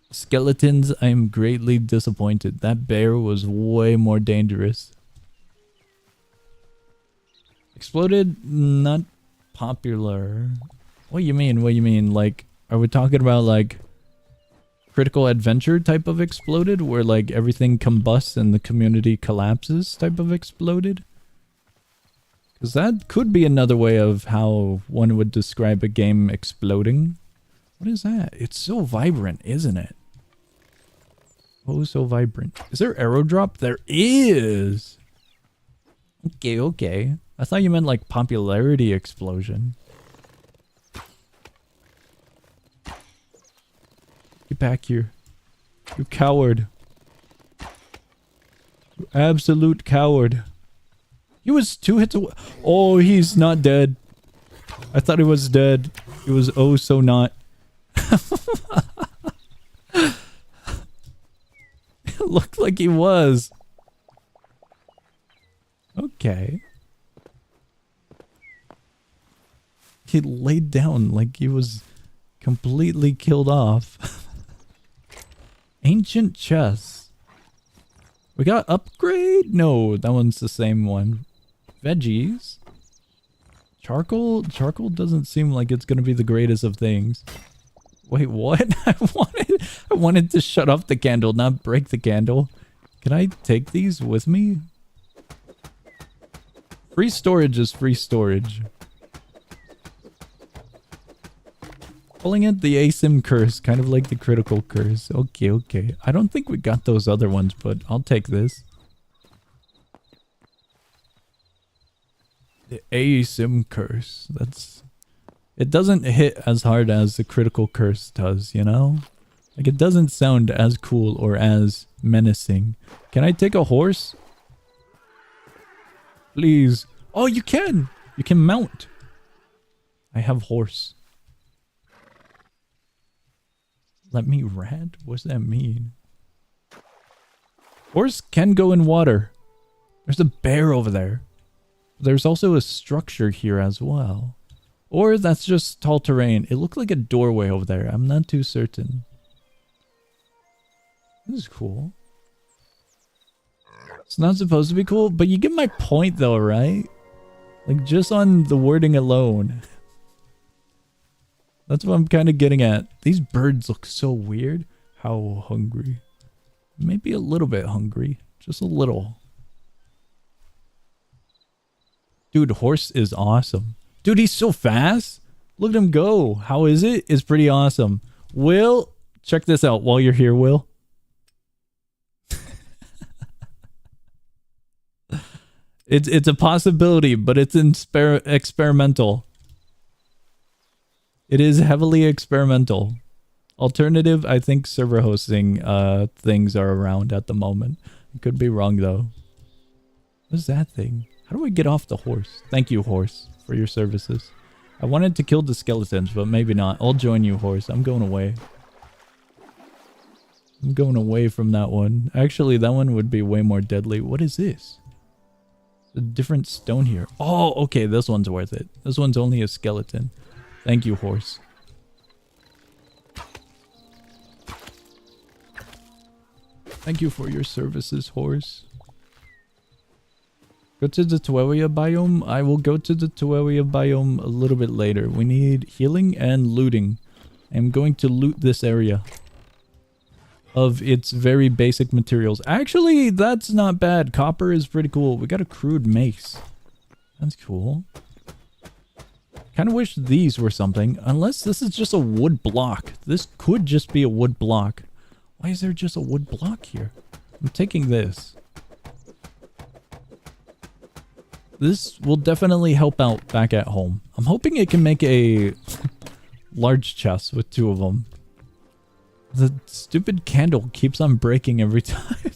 Skeletons, I am greatly disappointed. That bear was way more dangerous. Exploded, not popular. What do you mean? What do you mean? Like, are we talking about like critical adventure type of exploded, where like everything combusts and the community collapses type of exploded? Because that could be another way of how one would describe a game exploding. What is that? It's so vibrant, isn't it? Oh, so vibrant. Is there arrow drop? There is! Okay, okay. I thought you meant like popularity explosion. Get back here. You coward. You absolute coward. He was 2 hits away. Oh, he's not dead. I thought he was dead. He was oh so not. It looked like he was. Okay. He laid down like he was completely killed off. Ancient chest. We got upgrade? No, that one's the same one. Veggies. Charcoal? Charcoal doesn't seem like it's gonna be the greatest of things. Wait, what? I wanted to shut off the candle, not break the candle. Can I take these with me? Free storage is free storage. Calling it the ASIM curse, kind of like the critical curse. Okay, okay. I don't think we got those other ones, but I'll take this. The ASIM curse. That's... It doesn't hit as hard as the critical curse does, you know? Like, it doesn't sound as cool or as menacing. Can I take a horse? Please. Oh, you can! You can mount. I have horse. Let me rad? What's that mean? Horse can go in water. There's a bear over there. There's also a structure here as well. Or that's just tall terrain. It looked like a doorway over there. I'm not too certain. This is cool. It's not supposed to be cool, but you get my point though, right? Like, just on the wording alone. That's what I'm kind of getting at. These birds look so weird. How hungry? Maybe a little bit hungry. Just a little. Dude, horse is awesome. Dude, he's so fast. Look at him go. How is it? It's pretty awesome. Will, check this out while you're here, Will. It's a possibility, but it's experimental. It is heavily experimental. Alternative, I think server hosting things are around at the moment. I could be wrong though. What's that thing? How do I get off the horse? Thank you, horse, for your services. I wanted to kill the skeletons, but maybe not. I'll join you, horse. I'm going away. I'm going away from that one. Actually, that one would be way more deadly. What is this? A different stone here. Oh, okay. This one's worth it. This one's only a skeleton. Thank you, horse. Thank you for your services, horse. Go to the Terraria biome. I will go to the Terraria biome a little bit later. We need healing and looting. I'm going to loot this area of its very basic materials. Actually, that's not bad. Copper is pretty cool. We got a crude mace. That's cool. Kind of wish these were something. Unless this is just a wood block. This could just be a wood block. Why is there just a wood block here? I'm taking this. This will definitely help out back at home. I'm hoping it can make a large chest with 2 of them. The stupid candle keeps on breaking every time.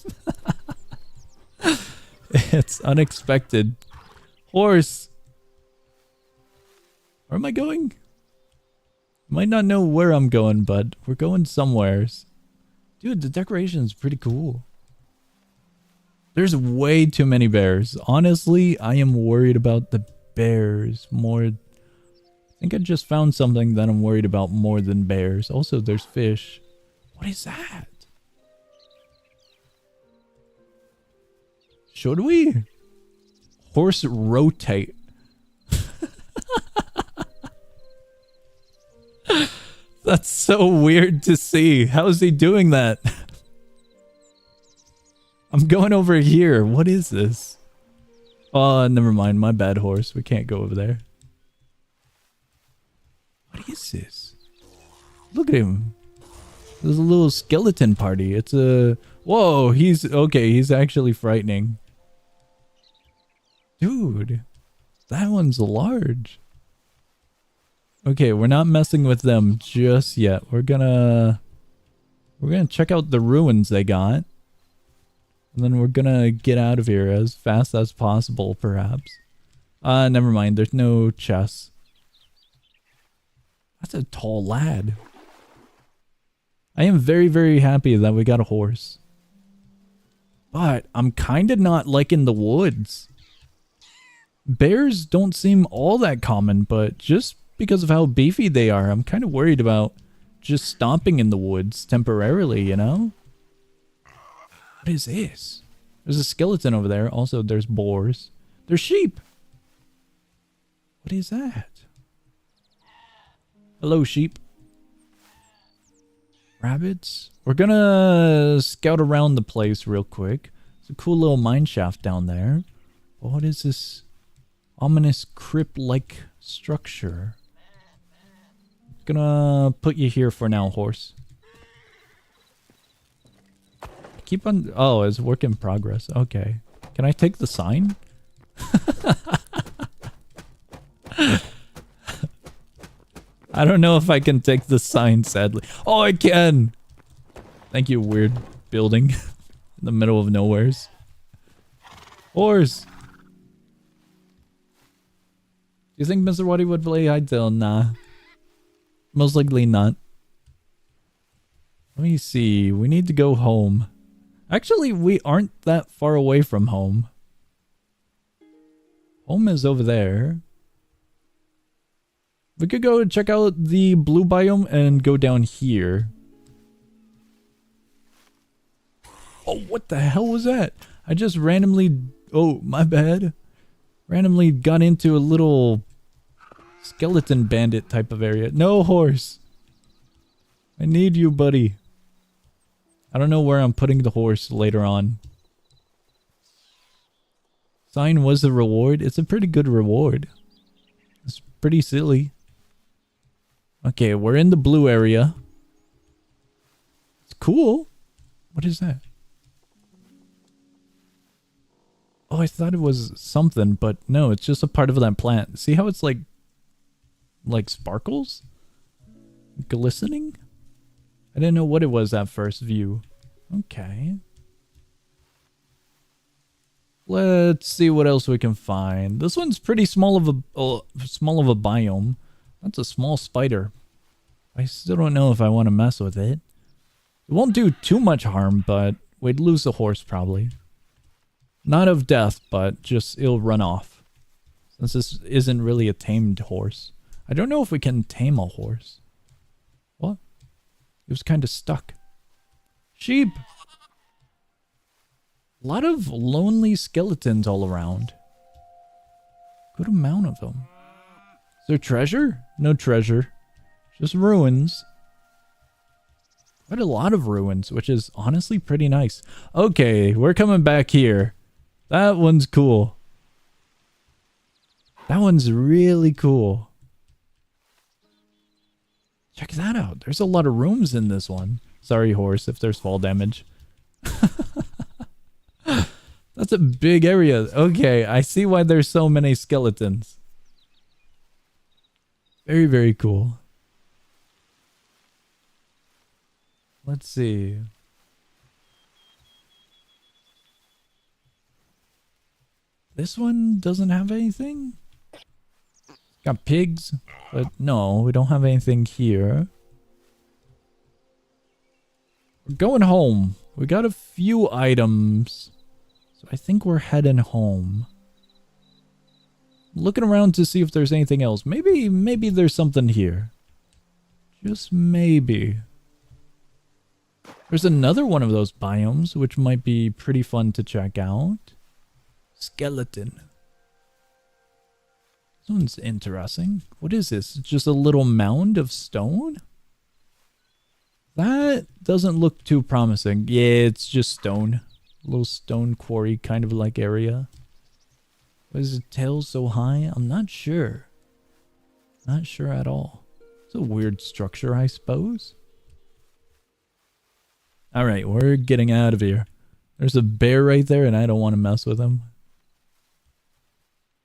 It's unexpected. Horse! Where am I going? Might not know where I'm going, but we're going somewheres. Dude, the decoration's pretty cool. There's way too many bears. Honestly, I am worried about the bears more. I think I just found something that I'm worried about more than bears. Also, there's fish. What is that? Should we? Horse rotate. That's so weird to see. How is he doing that? I'm going over here. What is this? Oh, never mind. My bad, horse. We can't go over there. What is this? Look at him. There's a little skeleton party. It's a... Whoa, he's... Okay, he's actually frightening. Dude, that one's large. Okay, we're not messing with them just yet. We're gonna check out the ruins they got. And then we're gonna get out of here as fast as possible, perhaps. Never mind. There's no chests. That's a tall lad. I am very, very happy that we got a horse. But I'm kind of not liking the woods. Bears don't seem all that common, but just because of how beefy they are, I'm kind of worried about just stomping in the woods temporarily, you know? What is this? There's a skeleton over there. Also, there's boars. There's sheep. What is that? Hello, sheep. Rabbits? We're gonna scout around the place real quick. It's a cool little mine shaft down there. What is this ominous crypt-like structure? Gonna put you here for now, horse. Keep on... Oh, it's work in progress. Okay. Can I take the sign? I don't know if I can take the sign, sadly. Oh, I can! Thank you, weird building. In the middle of nowheres. Horse! Do you think Mr. Waddy would play Hytale? Nah. Most likely not. Let me see. We need to go home. Actually, we aren't that far away from home. Home is over there. We could go check out the blue biome and go down here. Oh, what the hell was that? I just randomly... Oh, my bad. Randomly got into a little skeleton bandit type of area. No, horse. I need you, buddy. I don't know where I'm putting the horse later on. Sign was the reward. It's a pretty good reward. It's pretty silly. Okay, we're in the blue area. It's cool. What is that? Oh, I thought it was something, but no, it's just a part of that plant. See how it's like sparkles? Glistening? I didn't know what it was at first view. Okay. Let's see what else we can find. This one's pretty small of a biome. That's a small spider. I still don't know if I want to mess with it. It won't do too much harm, but we'd lose the horse probably. Not of death, but just it'll run off. Since this isn't really a tamed horse. I don't know if we can tame a horse. What? It was kind of stuck. Sheep! A lot of lonely skeletons all around. Good amount of them. Is there treasure? No treasure. Just ruins. Quite a lot of ruins, which is honestly pretty nice. Okay, we're coming back here. That one's cool. That one's really cool. Check that out. There's a lot of rooms in this one. Sorry, horse, if there's fall damage. That's a big area. Okay, I see why there's so many skeletons. Very, very cool. Let's see. This one doesn't have anything? Got pigs, but no, we don't have anything here. We're going home. We got a few items. So I think we're heading home. Looking around to see if there's anything else. Maybe there's something here. Just maybe. There's another one of those biomes, which might be pretty fun to check out. Skeleton. This one's interesting. What is this? Just a little mound of stone? That doesn't look too promising. Yeah, it's just stone. A little stone quarry kind of like area. Why is its tail so high? I'm not sure. Not sure at all. It's a weird structure, I suppose. Alright, we're getting out of here. There's a bear right there and I don't want to mess with him.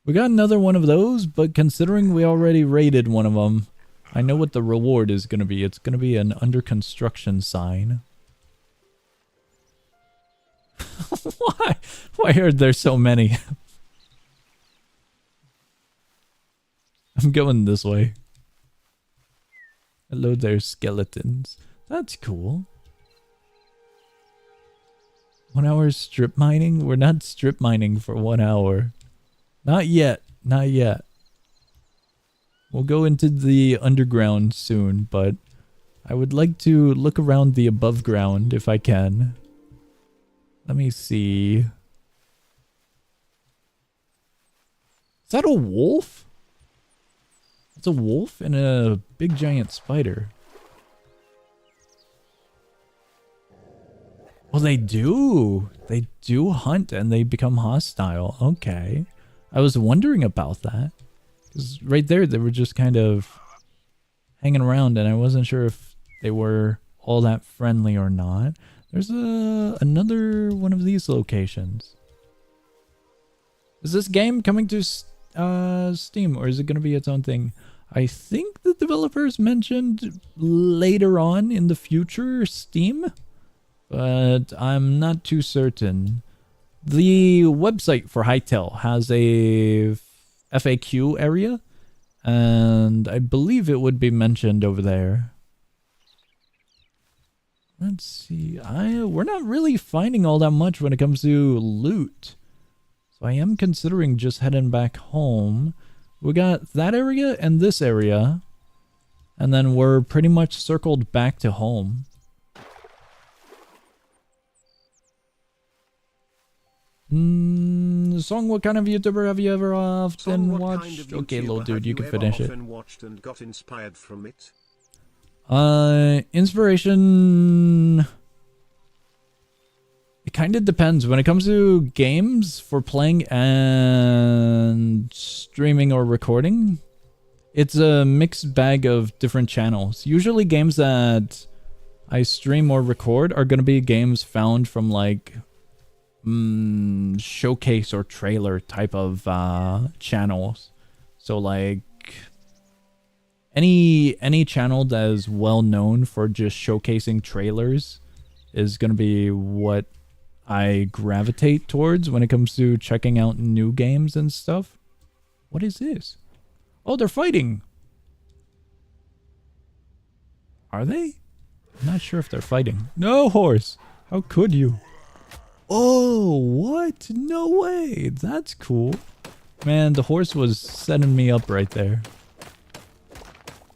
We got another one of those, but considering we already raided one of them, I know what the reward is going to be. It's going to be an under construction sign. Why are there so many? I'm going this way. Hello there, skeletons. That's cool. 1 hour strip mining? We're not strip mining for 1 hour. Not yet. Not yet. We'll go into the underground soon, but I would like to look around the above ground if I can. Let me see. Is that a wolf? It's a wolf and a big giant spider. Well, they do. They do hunt and they become hostile. Okay. I was wondering about that. Because right there, they were just kind of hanging around and I wasn't sure if they were all that friendly or not. There's another one of these locations. Is this game coming to Steam or is it going to be its own thing? I think the developers mentioned later on in the future Steam, but I'm not too certain. The website for Hytale has a FAQ area, and I believe it would be mentioned over there. Let's see. We're not really finding all that much when it comes to loot. So I am considering just heading back home. We got that area and this area, and then we're pretty much circled back to home. Song, what kind of YouTuber have you ever often Song, what watched? kind of Okay, little YouTuber dude, have you can finish it. often watched and got inspired from it? Inspiration... It kind of depends. When it comes to games for playing and streaming or recording, it's a mixed bag of different channels. Usually games that I stream or record are going to be games found from like showcase or trailer type of channels. So like any channel that is well known for just showcasing trailers is going to be what I gravitate towards when it comes to checking out new games and stuff. What is this? Oh, they're fighting. Are they? I'm not sure if they're fighting. No, horse. How could you? Oh, what? No way. That's cool. Man, the horse was setting me up right there.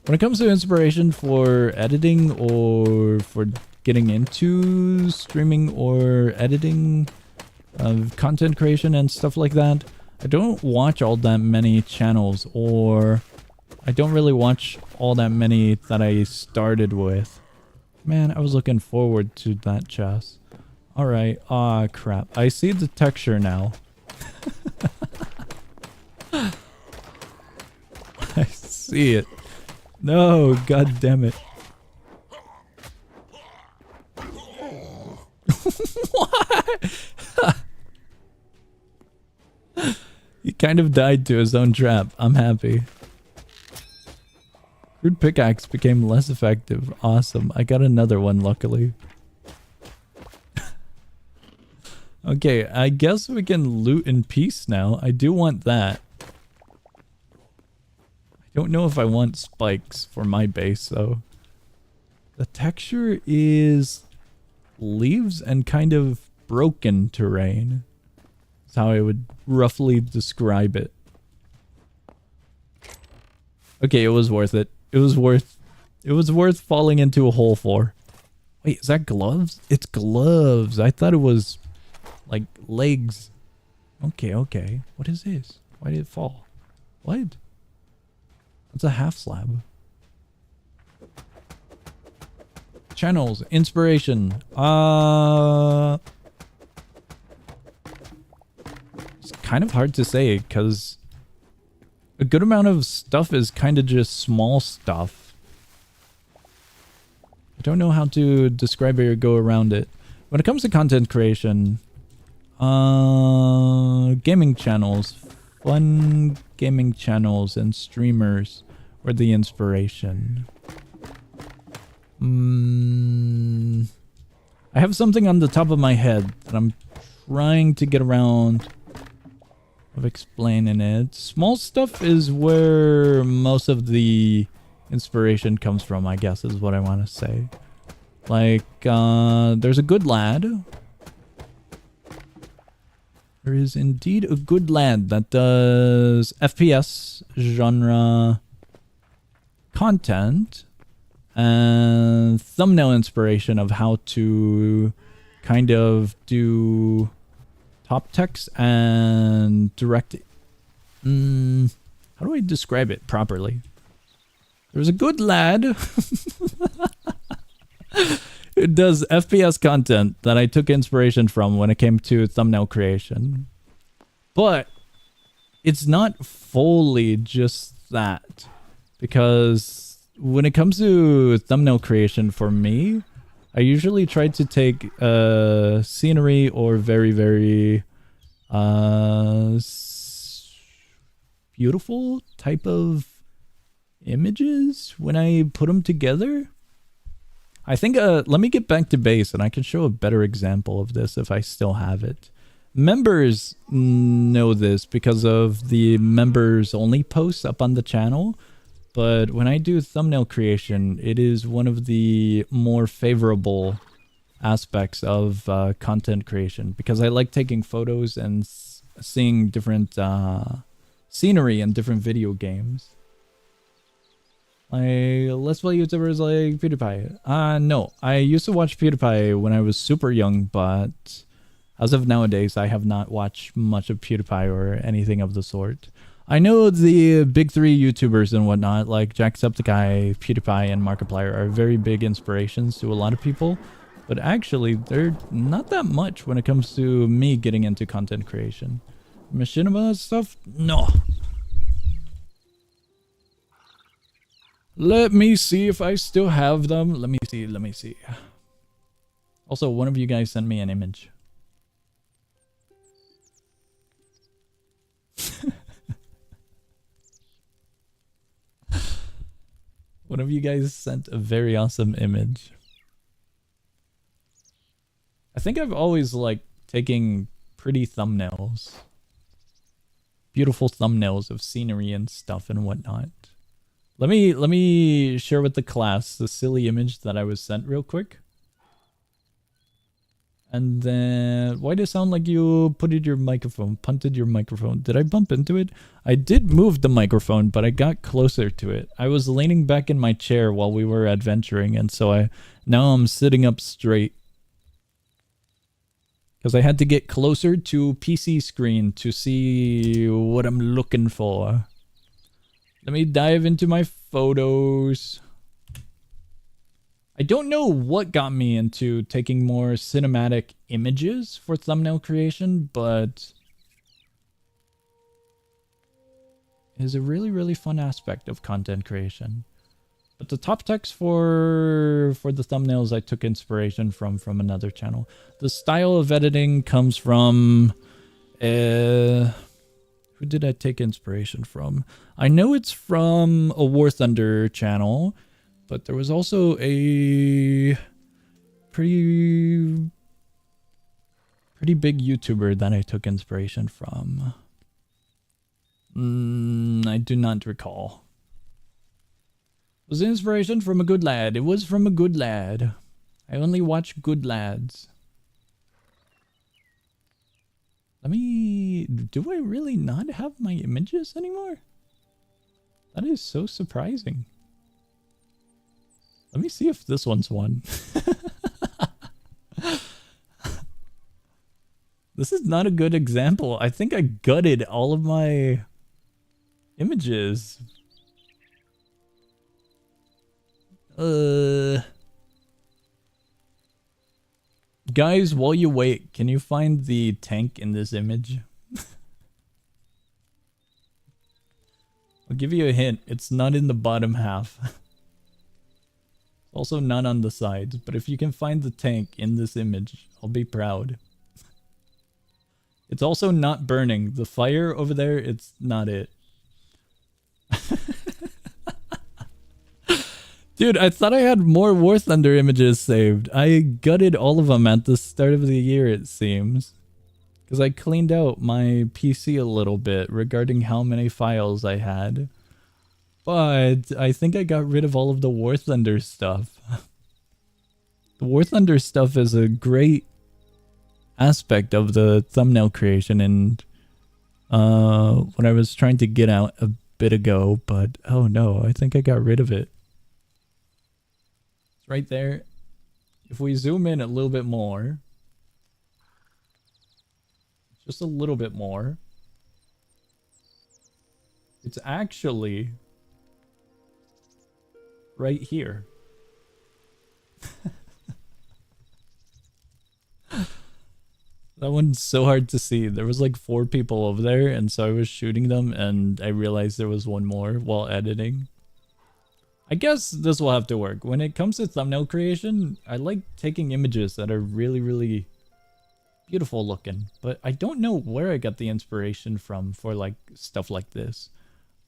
When it comes to inspiration for editing or for getting into streaming or editing of content creation and stuff like that, I don't watch all that many channels, or I don't really watch all that many that I started with. Man, I was looking forward to that chess. Alright, crap. I see the texture now. I see it. No, god damn it. What? He kind of died to his own trap. I'm happy. Crude pickaxe became less effective. Awesome. I got another one, luckily. Okay, I guess we can loot in peace now. I do want that. I don't know if I want spikes for my base, though. The texture is leaves and kind of broken terrain. That's how I would roughly describe it. Okay, it was worth it. It was worth falling into a hole for. Wait, is that gloves? It's gloves. I thought it was like legs. Okay, okay. What is this? Why did it fall? What? It's a half slab. Channels, inspiration. It's kind of hard to say because a good amount of stuff is kind of just small stuff. I don't know how to describe it or go around it. When it comes to content creation, gaming channels, fun gaming channels and streamers were the inspiration. I have something on the top of my head that I'm trying to get around of explaining it. Small stuff is where most of the inspiration comes from, I guess, is what I want to say. Like, there's a good lad. There is indeed a good lad that does FPS genre content and thumbnail inspiration of how to kind of do top text and direct. How do I describe it properly? There's a good lad who does FPS content that I took inspiration from when it came to thumbnail creation. But it's not fully just that, because when it comes to thumbnail creation for me, I usually try to take scenery or very, very beautiful type of images when I put them together. I think, let me get back to base and I can show a better example of this if I still have it. Members know this because of the members only posts up on the channel. But when I do thumbnail creation, it is one of the more favorable aspects of content creation because I like taking photos and seeing different scenery in different video games. Let's play YouTubers like PewDiePie. No, I used to watch PewDiePie when I was super young, but As of nowadays, I have not watched much of PewDiePie or anything of the sort. I know the big three YouTubers and whatnot, like Jacksepticeye, PewDiePie, and Markiplier, are very big inspirations to a lot of people. But actually, they're not that much when it comes to me getting into content creation. Machinima stuff? No. Let me see if I still have them. Let me see. Also, one of you guys sent me an image. One of you guys sent a very awesome image. I think I've always liked taking pretty thumbnails. Beautiful thumbnails of scenery and stuff and whatnot. Let me share with the class the silly image that I was sent real quick. And then, why does it sound like you punted your microphone? Did I bump into it? I did move the microphone, but I got closer to it. I was leaning back in my chair while we were adventuring, and so now I'm sitting up straight. Because I had to get closer to PC screen to see what I'm looking for. Let me dive into my photos. I don't know what got me into taking more cinematic images for thumbnail creation, but it is a really, really fun aspect of content creation. But the top text for the thumbnails I took inspiration from another channel. The style of editing comes from who did I take inspiration from? I know it's from a War Thunder channel, but there was also a pretty big YouTuber that I took inspiration from. I do not recall. Was inspiration from a good lad. It was from a good lad. I only watch good lads. Do I really not have my images anymore? That is so surprising. Let me see if this one's one. This is not a good example. I think I gutted all of my images. Guys, while you wait, can you find the tank in this image? I'll give you a hint. It's not in the bottom half. Also not on the sides, but if you can find the tank in this image, I'll be proud. It's also not burning. The fire over there, it's not it. Dude, I thought I had more War Thunder images saved. I gutted all of them at the start of the year, it seems. Because I cleaned out my PC a little bit regarding how many files I had. But I think I got rid of all of the War Thunder stuff. The War Thunder stuff is a great aspect of the thumbnail creation and what I was trying to get out a bit ago, but oh no, I think I got rid of it. It's right there. If we zoom in a little bit more, just a little bit more, it's actually right here. That one's so hard to see. There was like 4 people over there, and so I was shooting them, and I realized there was one more while editing. I guess this will have to work. When it comes to thumbnail creation, I like taking images that are really, really beautiful looking, but I don't know where I got the inspiration from for like stuff like this.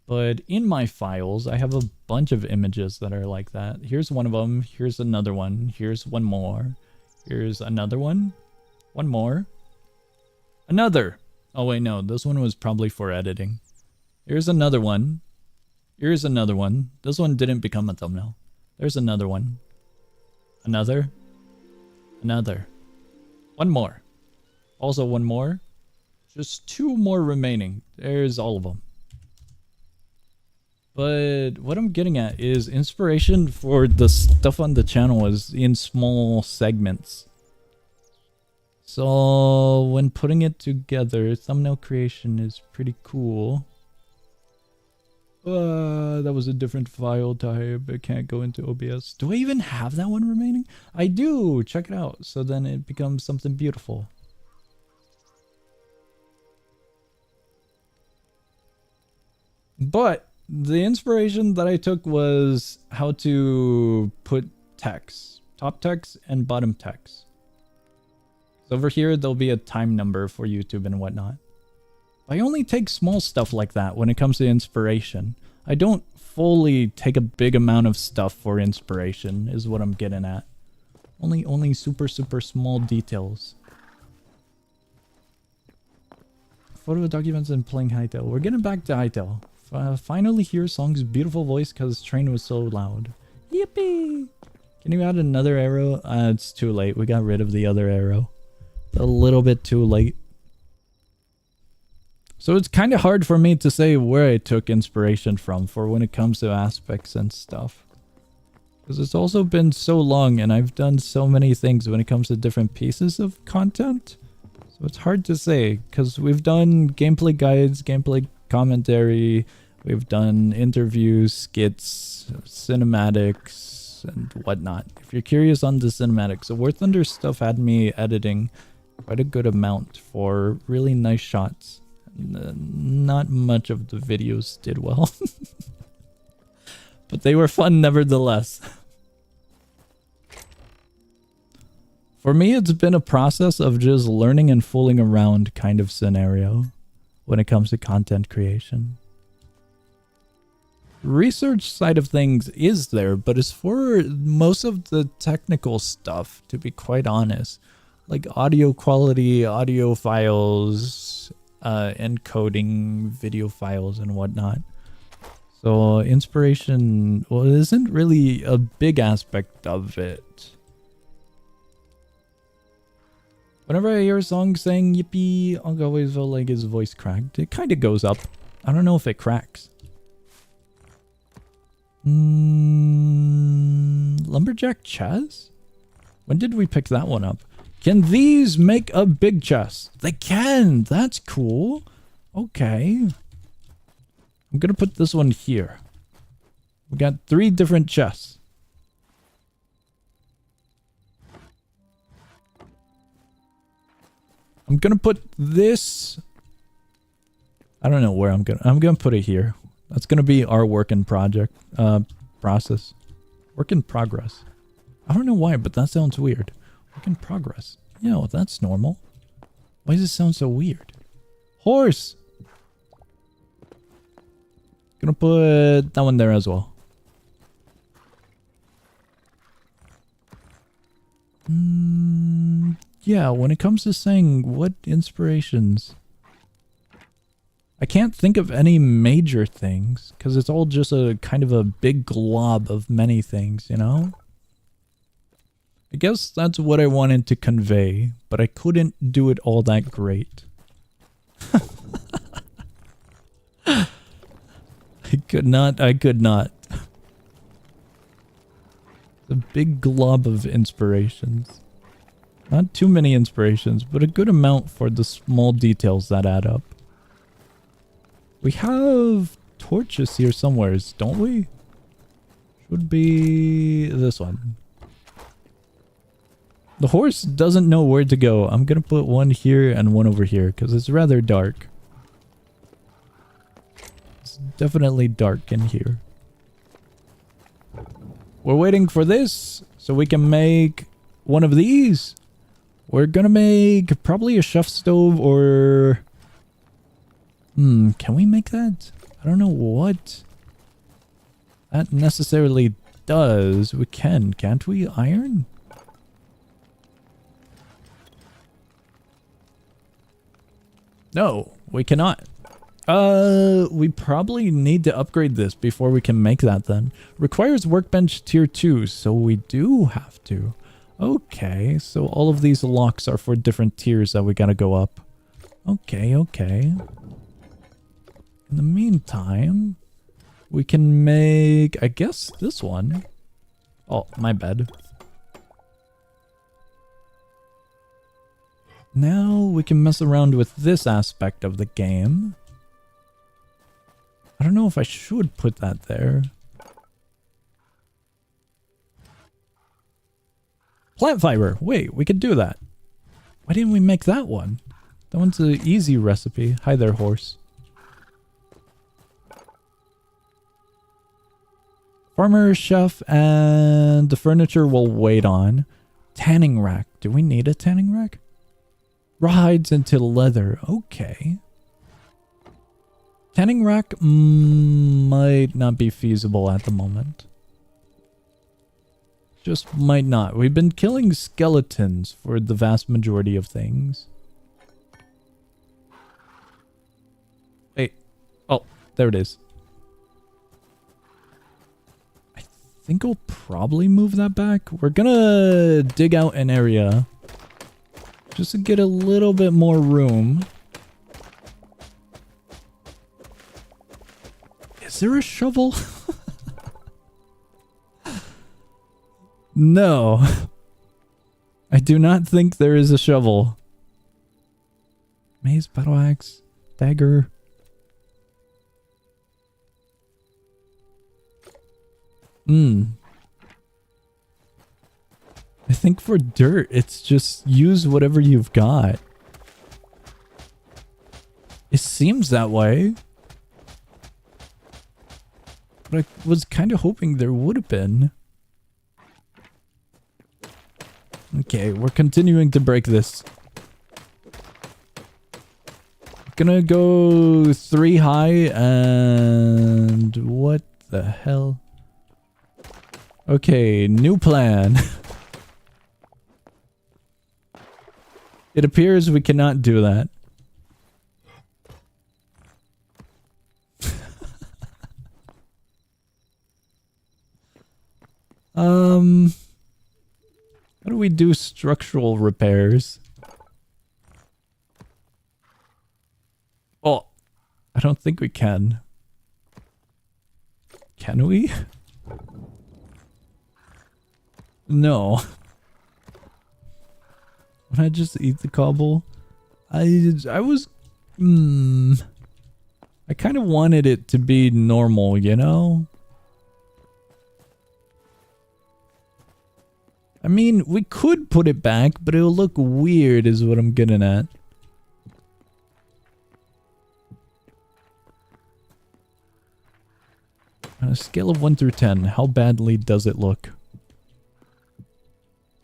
But in my files, I have a bunch of images that are like that. Here's one of them. Here's another one. Here's one more. Here's another one. One more. Another. Oh wait, no. This one was probably for editing. Here's another one. Here's another one. This one didn't become a thumbnail. There's another one. Another. Another. One more. Also one more. Just 2 more remaining. There's all of them. But what I'm getting at is inspiration for the stuff on the channel is in small segments. So when putting it together, thumbnail creation is pretty cool. That was a different file type. It can't go into OBS. Do I even have that one remaining? I do. Check it out. So then it becomes something beautiful. But the inspiration that I took was how to put text, top text and bottom text. So over here, there'll be a time number for YouTube and whatnot. I only take small stuff like that when it comes to inspiration. I don't fully take a big amount of stuff for inspiration, is what I'm getting at. Only super small details. Photo documents and playing Hytale. We're getting back to Hytale. Finally hear song's beautiful voice because train was so loud. Yippee! Can you add another arrow? It's too late. We got rid of the other arrow. A little bit too late. So it's kind of hard for me to say where I took inspiration from for when it comes to aspects and stuff. Because it's also been so long and I've done so many things when it comes to different pieces of content. So it's hard to say because we've done gameplay guides, gameplay commentary, we've done interviews, skits, cinematics, and whatnot. If you're curious on the cinematics, the War Thunder stuff had me editing quite a good amount for really nice shots. Not much of the videos did well. But they were fun nevertheless. For me, it's been a process of just learning and fooling around kind of scenario when it comes to content creation. Research side of things is there, but it's for most of the technical stuff, to be quite honest. Like audio quality, audio files, encoding video files and whatnot. So inspiration, well, it isn't really a big aspect of it. Whenever I hear a song saying yippee, I'll always feel like his voice cracked. It kind of goes up. I don't know if it cracks. Lumberjack chest? When did we pick that one up? Can these make a big chest? They can! That's cool. Okay. I'm gonna put this one here. We got 3 different chests. I'm gonna put this... I don't know where I'm gonna put it here. That's gonna be our work in process. Work in progress. I don't know why, but that sounds weird. Work in progress. Yeah, that's normal. Why does it sound so weird? Horse! Gonna put that one there as well. Yeah, when it comes to saying what inspirations... I can't think of any major things, because it's all just a kind of a big glob of many things, you know? I guess that's what I wanted to convey, but I couldn't do it all that great. I could not. A big glob of inspirations. Not too many inspirations, but a good amount for the small details that add up. We have torches here somewhere, don't we? Should be this one. The horse doesn't know where to go. I'm gonna put one here and one over here because it's rather dark. It's definitely dark in here. We're waiting for this so we can make one of these. We're gonna make probably a chef stove or... can we make that? I don't know what that necessarily does. We can, can't we? Iron? No, we cannot. We probably need to upgrade this before we can make that then. Requires workbench tier 2, so we do have to. Okay, so all of these locks are for different tiers that we gotta go up. Okay. In the meantime, we can make, I guess, this one. Oh, my bad. Now we can mess around with this aspect of the game. I don't know if I should put that there. Plant fiber. Wait, we could do that. Why didn't we make that one? That one's an easy recipe. Hi there, horse. Farmer, chef, and the furniture will wait on. Tanning rack. Do we need a tanning rack? Rawhides into leather. Okay. Tanning rack might not be feasible at the moment. Just might not. We've been killing skeletons for the vast majority of things. Hey. Oh, there it is. I think I'll probably move that back. We're gonna dig out an area just to get a little bit more room. Is there a shovel? No. I do not think there is a shovel. Maze, battle axe, dagger. I think for dirt, it's just use whatever you've got. It seems that way. But I was kind of hoping there would have been. Okay, we're continuing to break this. Gonna go 3 high and what the hell? Okay, new plan. It appears we cannot do that. How do we do structural repairs? Oh, I don't think we can. Can we? No. Would I just eat the cobble? I was... I kind of wanted it to be normal, you know? I mean, we could put it back, but it'll look weird is what I'm getting at. On a scale of 1 through 10, how badly does it look?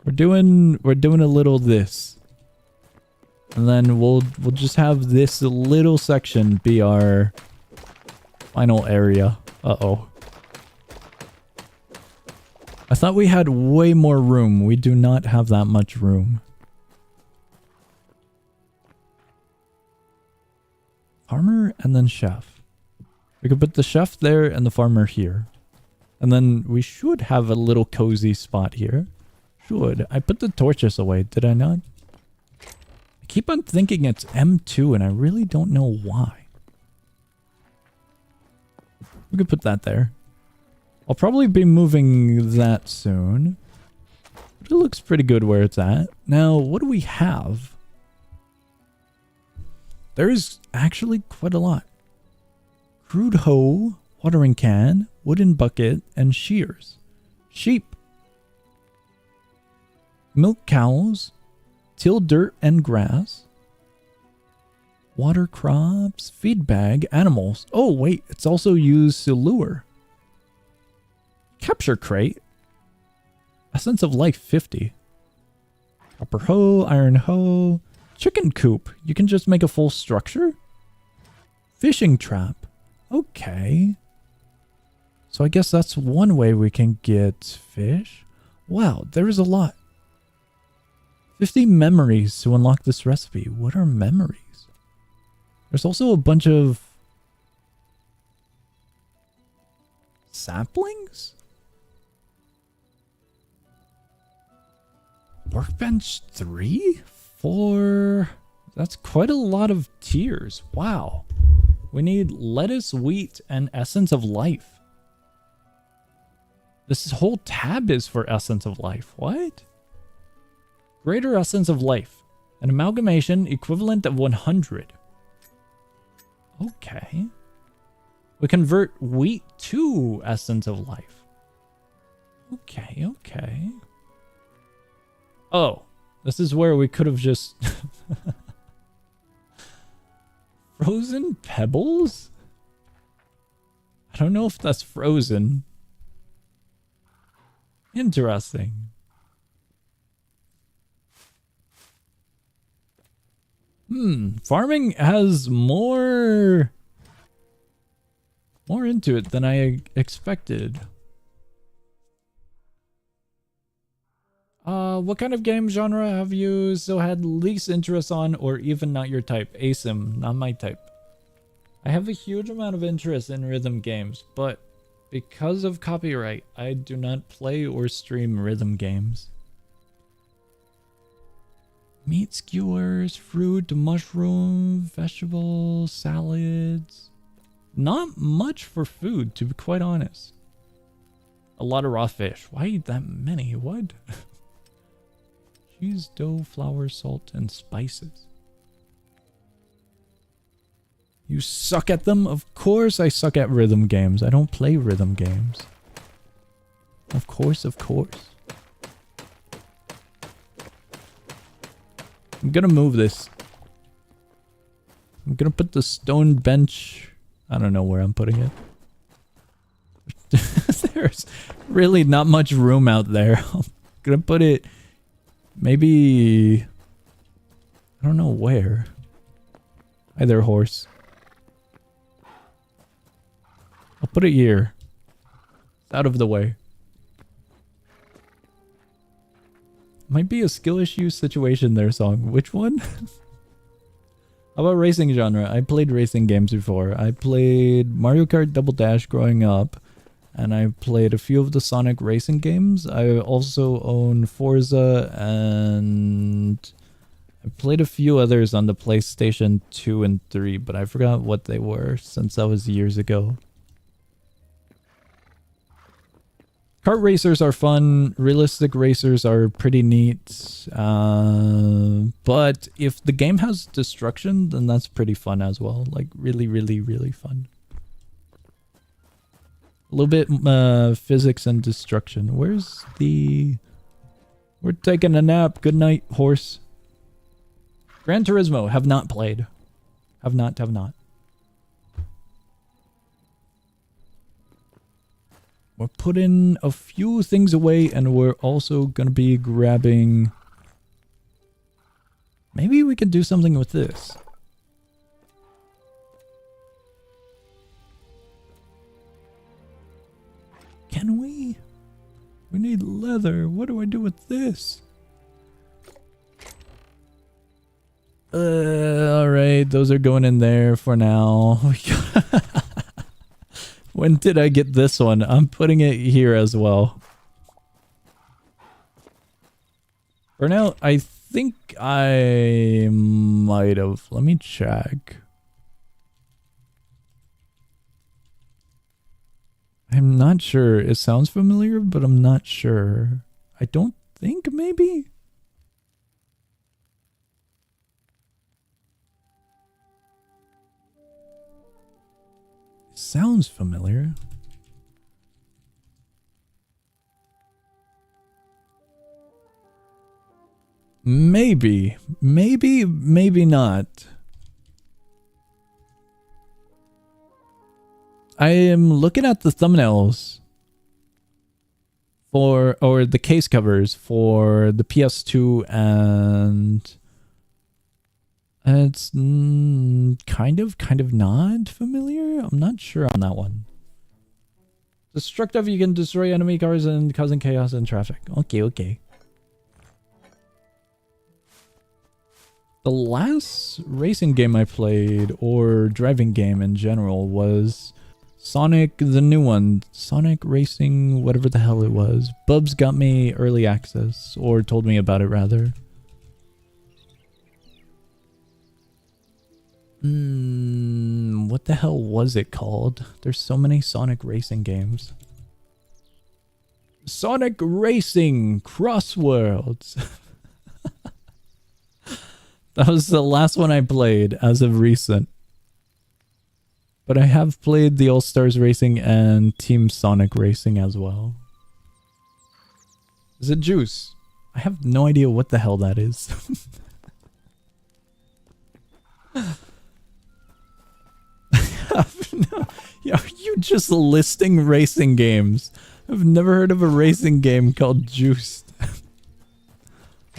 We're doing a little this. And then we'll just have this little section be our final area. Uh-oh. I thought we had way more room. We do not have that much room. Farmer and then chef. We could put the chef there and the farmer here. And then we should have a little cozy spot here. Should. I put the torches away, did I not? I keep on thinking it's M2 and I really don't know why. We could put that there. I'll probably be moving that soon. But it looks pretty good where it's at. Now, what do we have? There's actually quite a lot. Crude hoe, watering can, wooden bucket, and shears. Sheep. Milk cows. Till dirt and grass. Water crops. Feed bag. Animals. Oh, wait. It's also used to lure. Capture crate. Essence of life 50. Copper hoe. Iron hoe. Chicken coop. You can just make a full structure. Fishing trap. Okay. So I guess that's one way we can get fish. Wow, there is a lot. 50 memories to unlock this recipe. What are memories? There's also a bunch of saplings? Workbench 3? 4? That's quite a lot of tiers. Wow. We need lettuce, wheat, and essence of life. This whole tab is for essence of life. What? Greater essence of life. An amalgamation equivalent of 100. Okay. We convert wheat to essence of life. Okay, okay. Oh, this is where we could have just... Frozen pebbles? I don't know if that's frozen. Interesting. Farming has more into it than I expected. What kind of game genre have you still had least interest on, or even not your type? ASIM, not my type. I have a huge amount of interest in rhythm games, but because of copyright, I do not play or stream rhythm games. Meat skewers, fruit, mushroom, vegetables, salads. Not much for food, to be quite honest. A lot of raw fish. Why eat that many? What? Cheese, dough, flour, salt, and spices. You suck at them? Of course I suck at rhythm games. I don't play rhythm games. Of course, of course. I'm gonna move this. I'm gonna put the stone bench... I don't know where I'm putting it. There's really not much room out there. I'm gonna put it... Maybe... I don't know where. Hi there, horse. I'll put it here. It's out of the way. Might be a skill issue situation there, song. Which one? How about racing genre? I played racing games before. I played Mario Kart Double Dash growing up. And I played a few of the Sonic racing games. I also own Forza, and I played a few others on the PlayStation 2 and 3, but I forgot what they were since that was years ago. Kart racers are fun. Realistic racers are pretty neat. But if the game has destruction, then that's pretty fun as well. Like really, really, really fun. A little bit physics and destruction. Where's the... We're taking a nap. Good night, horse. Gran Turismo. Have not played. Have not. We're putting a few things away, and we're also going to be grabbing... Maybe we can do something with this. Can we? We need leather. What do I do with this? Alright, those are going in there for now. When did I get this one? I'm putting it here as well. For now, I think I might have. Let me check. I'm not sure. It sounds familiar, but I'm not sure. I don't think maybe? It sounds familiar. Maybe. Maybe not. I am looking at the thumbnails for, or the case covers for the PS2, and it's kind of not familiar. I'm not sure on that one. Destructive, you can destroy enemy cars and causing chaos in traffic. Okay. The last racing game I played, or driving game in general, was Sonic, the new one. Sonic Racing, whatever the hell it was. Bubs got me early access, or told me about it rather. What the hell was it called? There's so many Sonic Racing games. Sonic Racing Crossworlds. That was the last one I played as of recent. But I have played the All Stars Racing and Team Sonic Racing as well. Is it Juice? I have no idea what the hell that is. No, are you just listing racing games? I've never heard of a racing game called Juiced.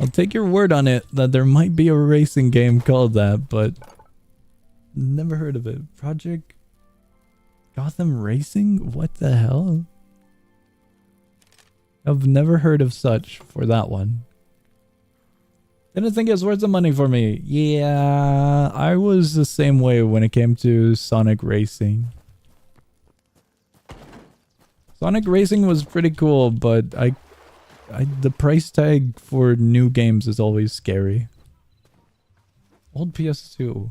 I'll take your word on it that there might be a racing game called that, but never heard of it. Project Gotham Racing? What the hell? I've never heard of such for that one. Didn't think it was worth the money for me. Yeah, I was the same way when it came to Sonic Racing. Sonic Racing was pretty cool, but the price tag for new games is always scary. Old PS2.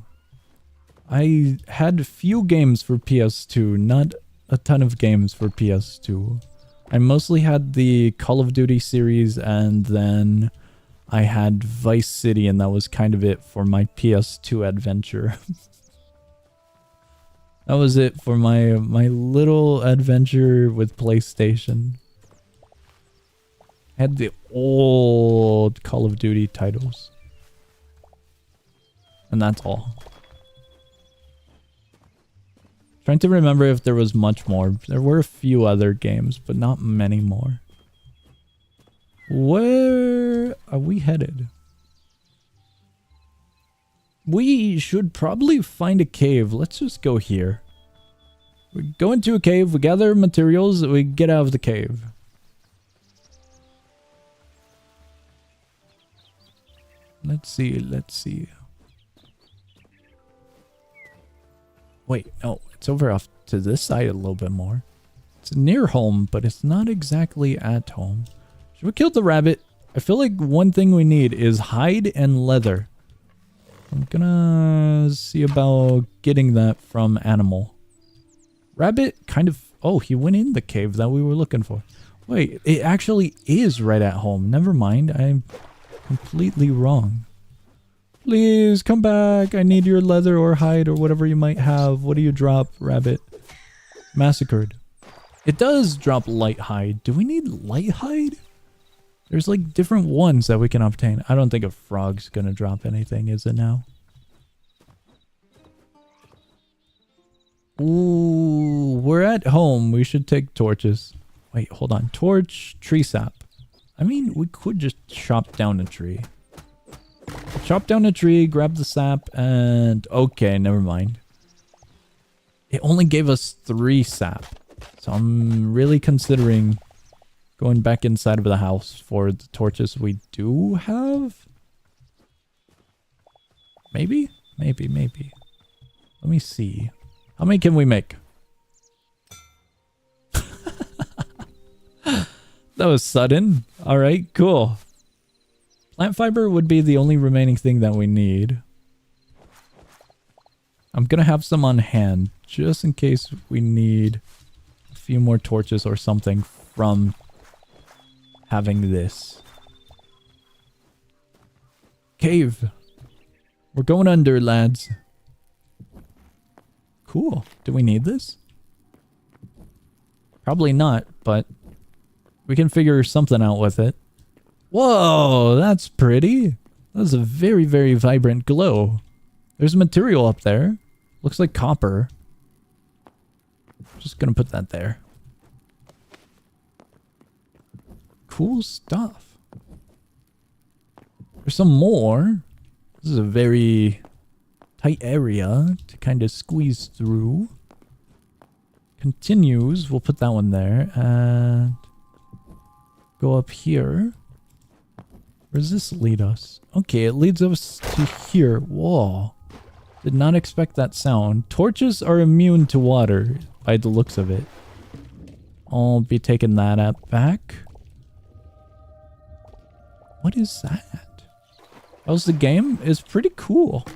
I had few games for PS2, not a ton of games for PS2. I mostly had the Call of Duty series, and then I had Vice City, and that was kind of it for my PS2 adventure. That was it for my little adventure with PlayStation. I had the old Call of Duty titles. And that's all. Trying to remember if there was much more. There were a few other games, but not many more. Where are we headed? We should probably find a cave. Let's just go here. We go into a cave, we gather materials, we get out of the cave. Let's see. Wait, no, it's over off to this side a little bit more. It's near home, but it's not exactly at home. Should we kill the rabbit? I feel like one thing we need is hide and leather. I'm gonna see about getting that from animal. Rabbit kind of... Oh, he went in the cave that we were looking for. Wait, it actually is right at home. Never mind, I'm completely wrong. Please come back. I need your leather or hide or whatever you might have. What do you drop, rabbit? Massacred. It does drop light hide. Do we need light hide? There's like different ones that we can obtain. I don't think a frog's gonna drop anything, is it now? Ooh, we're at home. We should take torches. Wait, hold on. Torch, tree sap. I mean, we could just chop down a tree. Chop down a tree, grab the sap, and... Okay, never mind. It only gave us 3 sap. So I'm really considering going back inside of the house for the torches we do have. Maybe? Maybe. Let me see. How many can we make? That was sudden. Alright, cool. Plant fiber would be the only remaining thing that we need. I'm gonna have some on hand, just in case we need a few more torches or something from having this. Cave. We're going under, lads. Cool. Do we need this? Probably not, but we can figure something out with it. Whoa, that's pretty. That's a very, very vibrant glow. There's material up there. Looks like copper. Just gonna put that there. Cool stuff. There's some more. This is a very tight area to kind of squeeze through. Continues. We'll put that one there and go up here. Where does this lead us? Okay, it leads us to here. Whoa. Did not expect that sound. Torches are immune to water by the looks of it. I'll be taking that up back. What is that? How's the game? It's pretty cool.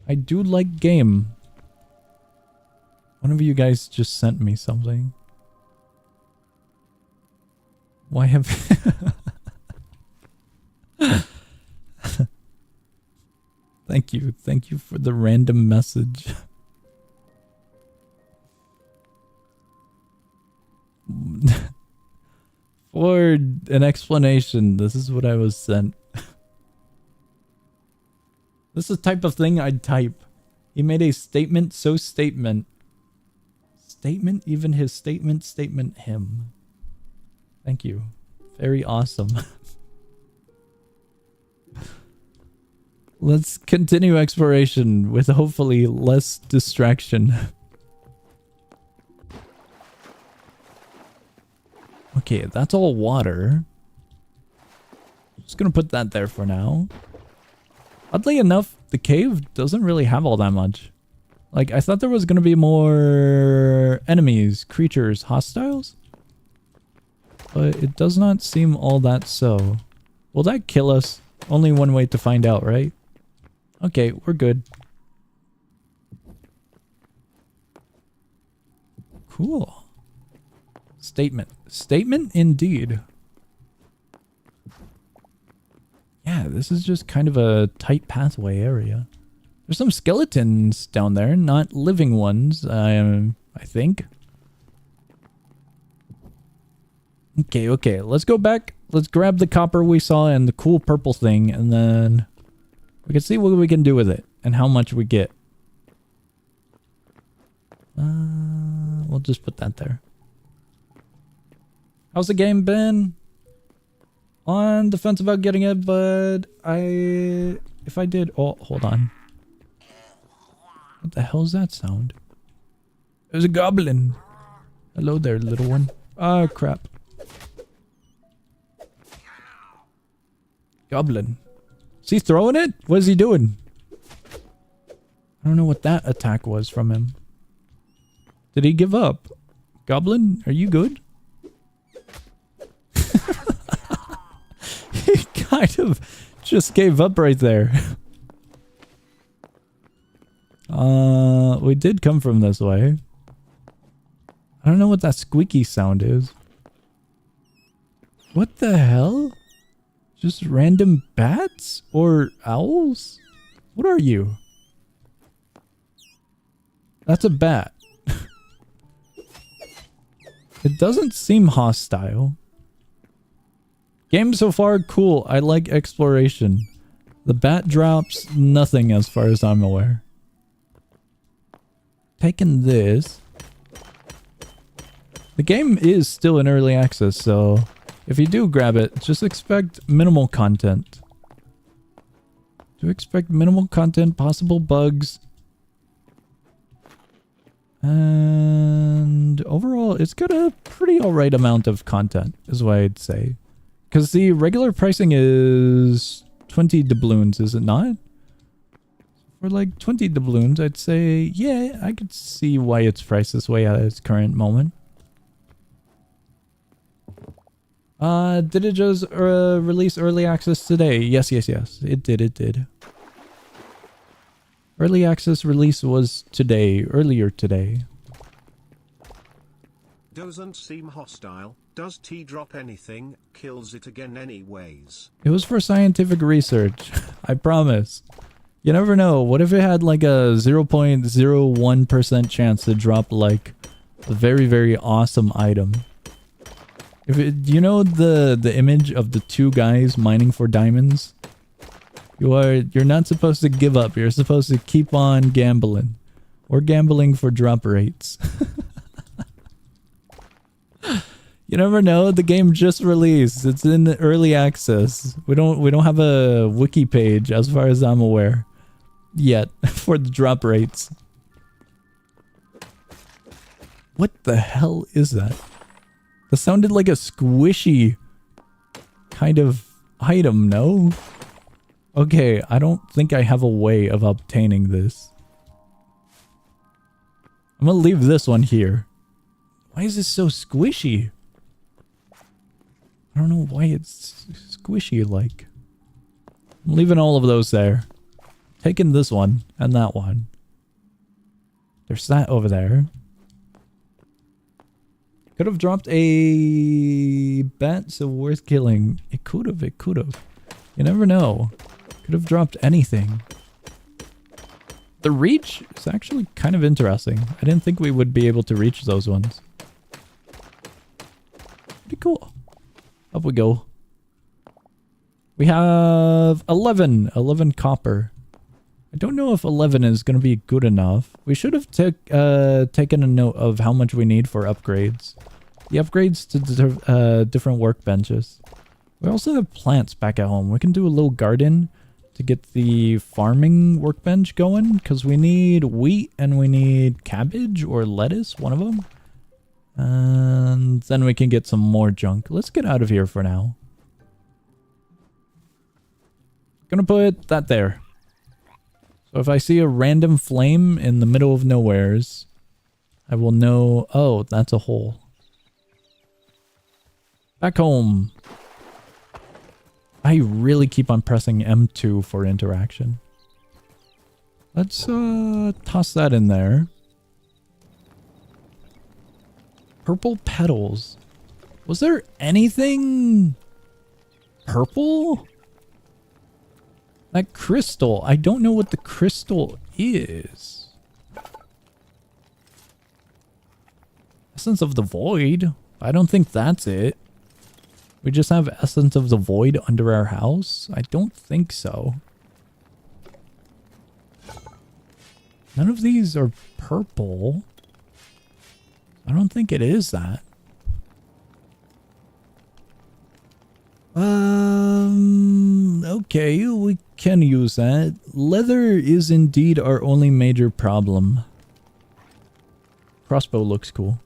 I do like game. One of you guys just sent me something. Why have... Thank you. Thank you for the random message. For an explanation, this is what I was sent. This is the type of thing I'd type. He made a statement, so statement. Statement, even his statement, statement him. Thank you. Very awesome. Let's continue exploration with hopefully less distraction. Okay, that's all water. Just gonna put that there for now. Oddly enough, the cave doesn't really have all that much. Like, I thought there was gonna be more enemies, creatures, hostiles. But it does not seem all that so. Will that kill us? Only one way to find out, right? Okay, we're good. Cool. Statement. Statement indeed. Yeah, this is just kind of a tight pathway area. There's some skeletons down there, not living ones, I think. Okay, let's go back. Let's grab the copper we saw and the cool purple thing, and then we can see what we can do with it and how much we get. We'll just put that there. How's the game been? On the fence about getting it, but if I did, oh, hold on. What the hell is that sound? There's a goblin. Hello there, little one. Ah, crap. Goblin. Is he throwing it? What is he doing? I don't know what that attack was from him. Did he give up? Goblin, are you good? He kind of just gave up right there. We did come from this way. I don't know what that squeaky sound is. What the hell? Just random bats? Or owls? What are you? That's a bat. It doesn't seem hostile. Game so far, cool. I like exploration. The bat drops nothing as far as I'm aware. Taking this. The game is still in early access, so if you do grab it, just expect minimal content. Do expect minimal content, possible bugs. And overall, it's got a pretty alright amount of content, is what I'd say. Because the regular pricing is 20 doubloons, is it not? For like 20 doubloons, I'd say, yeah, I could see why it's priced this way at its current moment. Did it just release early access today? Yes. It did. Early access release was today, earlier today. Doesn't seem hostile. Does T drop anything? Kills it again anyways. It was for scientific research. I promise. You never know. What if it had like a 0.01% chance to drop like a very, very awesome item? If it, you know the image of the two guys mining for diamonds? You're not supposed to give up. You're supposed to keep on gambling. Or gambling for drop rates. You never know. The game just released. It's in early access. We don't have a wiki page as far as I'm aware yet for the drop rates. What the hell is that? That sounded like a squishy kind of item, no? Okay, I don't think I have a way of obtaining this. I'm gonna leave this one here. Why is this so squishy? I don't know why it's squishy like. I'm leaving all of those there. Taking this one and that one. There's that over there. Could have dropped a bat so worth killing. It could have. You never know. Could have dropped anything. The reach is actually kind of interesting. I didn't think we would be able to reach those ones. Pretty cool. Up we go. We have 11 copper. I don't know if 11 is going to be good enough. We should have taken a note of how much we need for upgrades. The upgrades to different workbenches. We also have plants back at home. We can do a little garden to get the farming workbench going, because we need wheat and we need cabbage or lettuce, one of them. And then we can get some more junk. Let's get out of here for now. Gonna put that there. So if I see a random flame in the middle of nowheres, I will know, oh, that's a hole. Back home. I really keep on pressing M2 for interaction. Let's toss that in there. Purple petals. Was there anything purple? That crystal. I don't know what the crystal is. Essence of the Void. I don't think that's it. We just have Essence of the Void under our house? I don't think so. None of these are purple. I don't think it is that. Okay, we can use that. Leather is indeed our only major problem. Crossbow looks cool.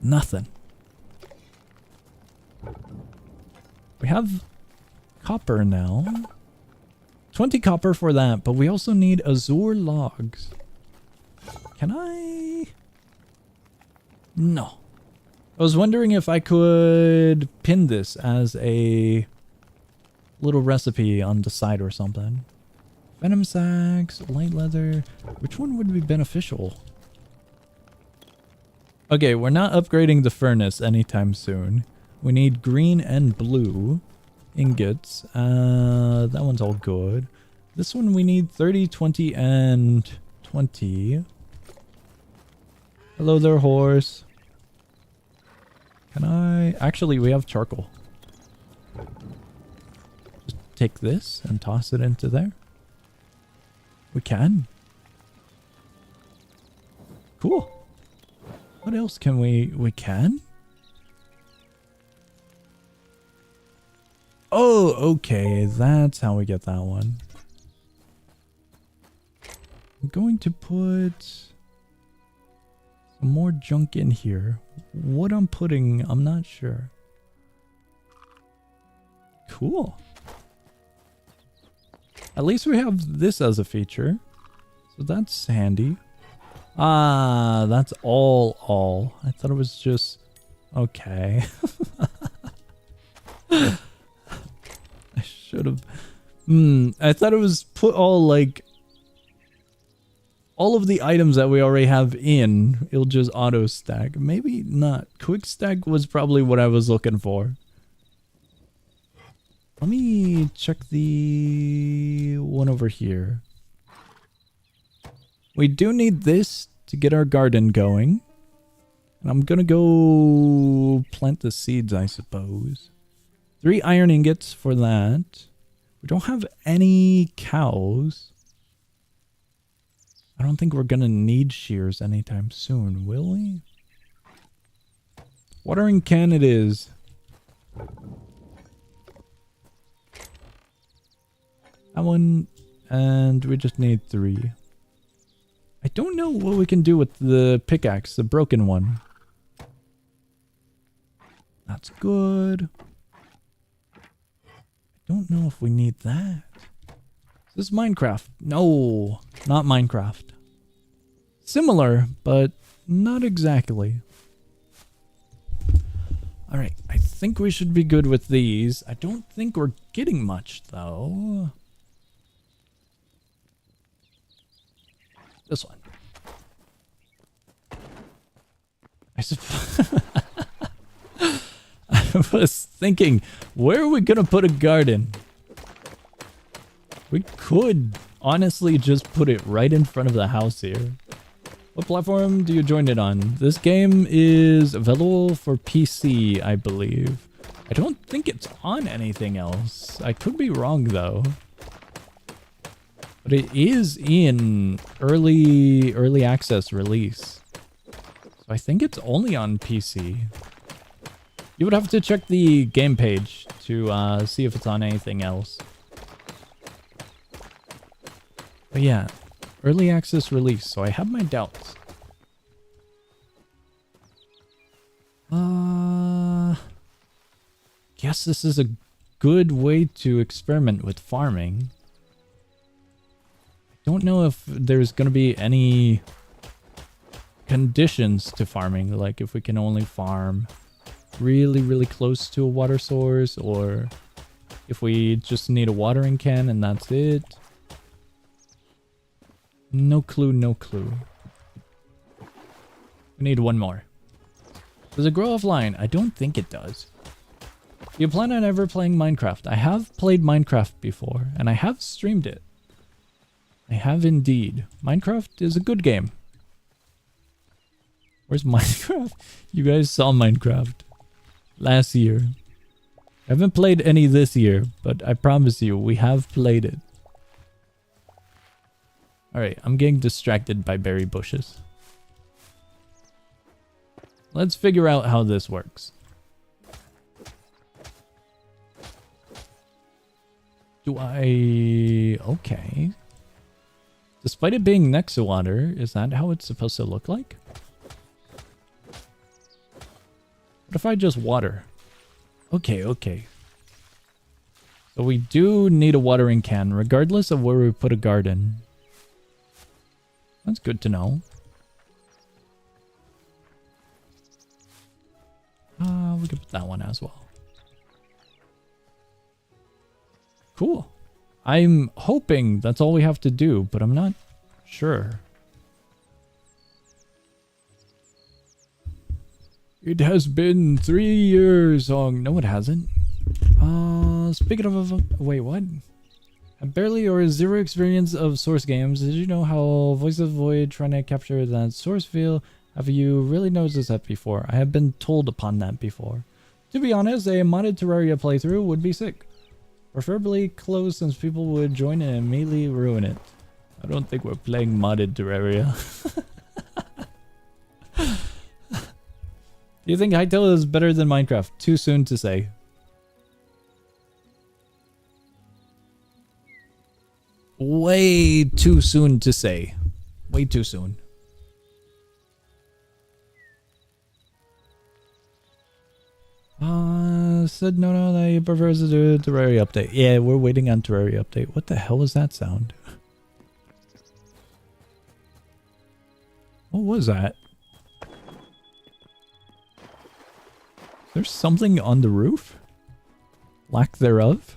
Nothing. We have copper now. 20 copper for that, but we also need azure logs. Can I? No. I was wondering if I could pin this as a little recipe on the side or something. Venom sacks, light leather. Which one would be beneficial? Okay, we're not upgrading the furnace anytime soon. We need green and blue ingots. That one's all good. This one we need 30, 20, and 20. Hello there, horse. Can I? Actually, we have charcoal. Just take this and toss it into there. We can. Cool. What else can we can? Oh, okay. That's how we get that one. I'm going to put some more junk in here. What I'm putting, I'm not sure. Cool. At least we have this as a feature. So that's handy. Ah, that's all. I thought it was just... Okay. I should have... I thought it was put all, like... All of the items that we already have in, it'll just auto stack. Maybe not. Quick stack was probably what I was looking for. Let me check the one over here. We do need this to get our garden going. And I'm gonna go plant the seeds, I suppose. 3 iron ingots for that. We don't have any cows. I don't think we're gonna need shears anytime soon, will we? Watering can it is. That one, and we just need 3. I don't know what we can do with the pickaxe, the broken one. That's good. I don't know if we need that. This is Minecraft. No, not Minecraft. Similar, but not exactly. Alright, I think we should be good with these. I don't think we're getting much, though. This one. I was thinking, where are we gonna put a garden? We could honestly just put it right in front of the house here. What platform do you join it on? This game is available for PC, I believe. I don't think it's on anything else. I could be wrong though. But it is in early access release. So I think it's only on PC. You would have to check the game page to see if it's on anything else. But yeah, early access release, so I have my doubts. Guess this is a good way to experiment with farming. I don't know if there's gonna be any conditions to farming, like if we can only farm really close to a water source, or if we just need a watering can and that's it. No clue, no clue. We need one more. Does it grow offline? I don't think it does. Do you plan on ever playing Minecraft? I have played Minecraft before, and I have streamed it. I have indeed. Minecraft is a good game. Where's Minecraft? You guys saw Minecraft last year. I haven't played any this year, but I promise you, we have played it. Alright, I'm getting distracted by berry bushes. Let's figure out how this works. Do I... Okay. Despite it being next to water, is that how it's supposed to look like? What if I just water? Okay, okay. So we do need a watering can, regardless of where we put a garden. That's good to know. We could put that one as well. Cool. I'm hoping that's all we have to do, but I'm not sure. It has been 3 years long. No, it hasn't. Speaking of... Wait, what? I barely or zero experience of Source games. Did you know how Voice of the Void trying to capture that Source feel? Have you really noticed that before? I have been told upon that before. To be honest, a modded Terraria playthrough would be sick. Preferably closed, since people would join and immediately ruin it. I don't think we're playing modded Terraria. Do you think Hytale is better than Minecraft? Too soon to say. Way too soon to say. Way too soon. Said no, that he prefers to do a Terraria update. Yeah, we're waiting on Terraria update. What the hell was that sound? What was that? There's something on the roof? Lack thereof?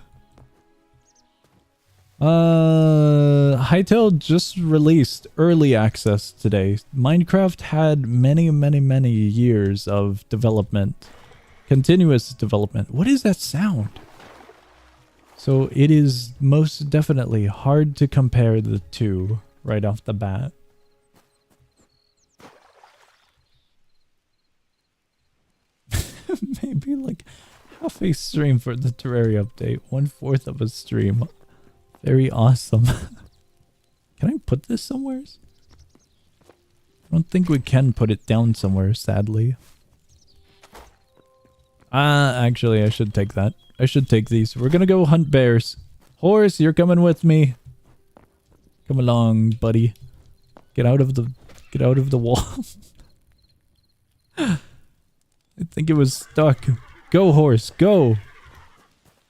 Hytale just released early access today. Minecraft had many years of development. Continuous development. What is that sound? So it is most definitely hard to compare the two right off the bat. Maybe like half a stream for the Terraria update. 1/4 of a stream. Very awesome. Can I put this somewhere? I don't think we can put it down somewhere, sadly. Actually, I should take that. I should take these. We're gonna go hunt bears. Horse, you're coming with me. Come along, buddy. Get out of the wall. I think it was stuck. Go, horse, go.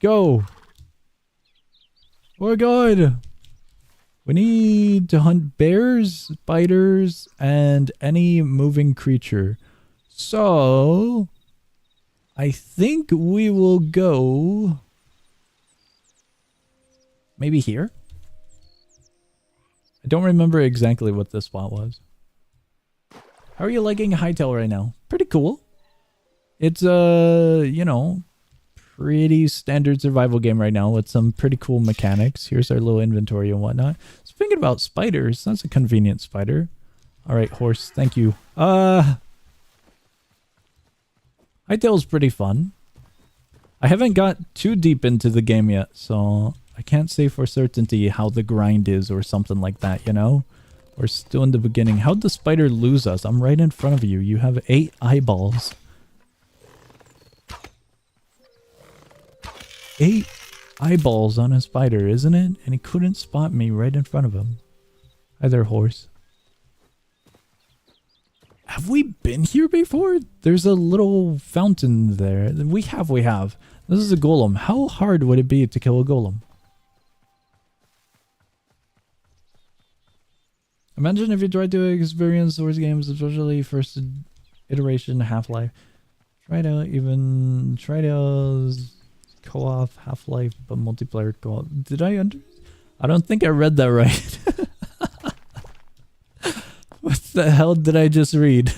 Go. Oh god. We need to hunt bears, spiders, and any moving creature. So I think we will go maybe here. I don't remember exactly what this spot was. How are you liking Hytale right now? Pretty cool. It's you know, pretty standard survival game right now with some pretty cool mechanics. Here's our little inventory and whatnot. Speaking about spiders, that's a convenient spider. All right, horse, thank you. Hytale's pretty fun. I haven't got too deep into the game yet, so I can't say for certainty how the grind is or something like that, you know? We're still in the beginning. How'd the spider lose us? I'm right in front of you. You have 8 eyeballs. 8 eyeballs on a spider, isn't it? And he couldn't spot me right in front of him. Hi there, horse. Have we been here before? There's a little fountain there. We have. This is a golem. How hard would it be to kill a golem? Imagine if you tried to experience Source games, especially first iteration Half-Life. Try to co-op Half-Life, but multiplayer co-op. I don't think I read that right. What the hell did I just read?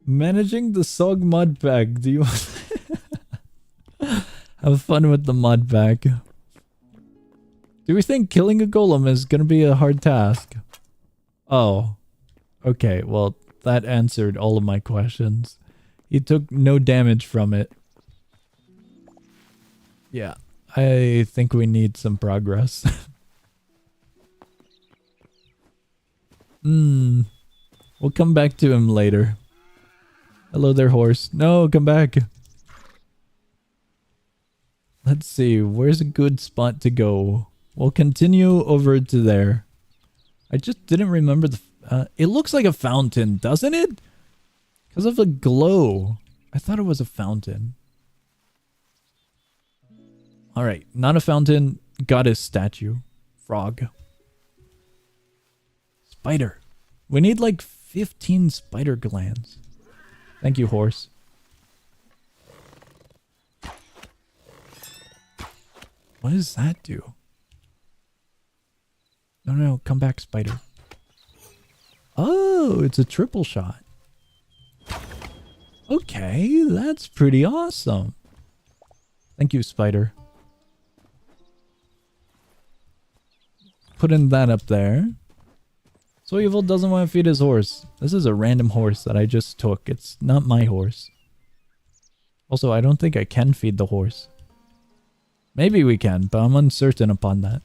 Managing the SOG mod pack. Do you have fun with the mod pack? Do we think killing a golem is gonna be a hard task? Oh. Okay, well, that answered all of my questions. He took no damage from it. Yeah, I think we need some progress. We'll come back to him later. Hello there, horse. No, come back. Let's see, where's a good spot to go? We'll continue over to there. I just didn't remember the... it looks like a fountain, doesn't it? Because of the glow. I thought it was a fountain. Alright, not a fountain. Goddess statue. Frog. Spider. We need like 15 spider glands. Thank you, horse. What does that do? No, come back, spider. Oh, it's a triple shot. Okay, that's pretty awesome. Thank you, spider. Putting that up there. So Evil doesn't want to feed his horse. This is a random horse that I just took. It's not my horse. Also, I don't think I can feed the horse. Maybe we can, but I'm uncertain upon that.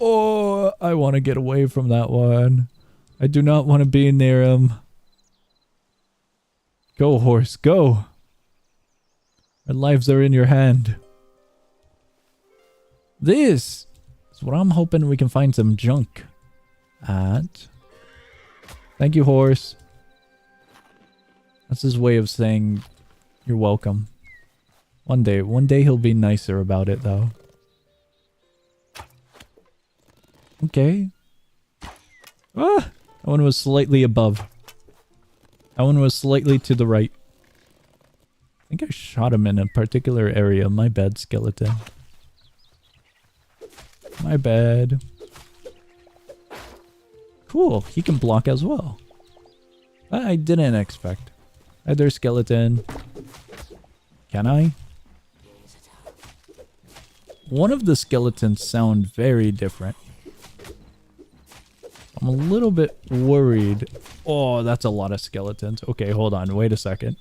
Oh, I want to get away from that one. I do not want to be near him. Go, horse, go. Our lives are in your hand. This is what I'm hoping we can find some junk at. Thank you, horse. That's his way of saying you're welcome. One day he'll be nicer about it, though. Okay. Ah! That one was slightly above. That one was slightly to the right. I think I shot him in a particular area. My bad, skeleton. My bad. Cool, he can block as well. I didn't expect. Hi there, skeleton. Can I? One of the skeletons sound very different. I'm a little bit worried. Oh, that's a lot of skeletons. Okay, hold on. Wait a second.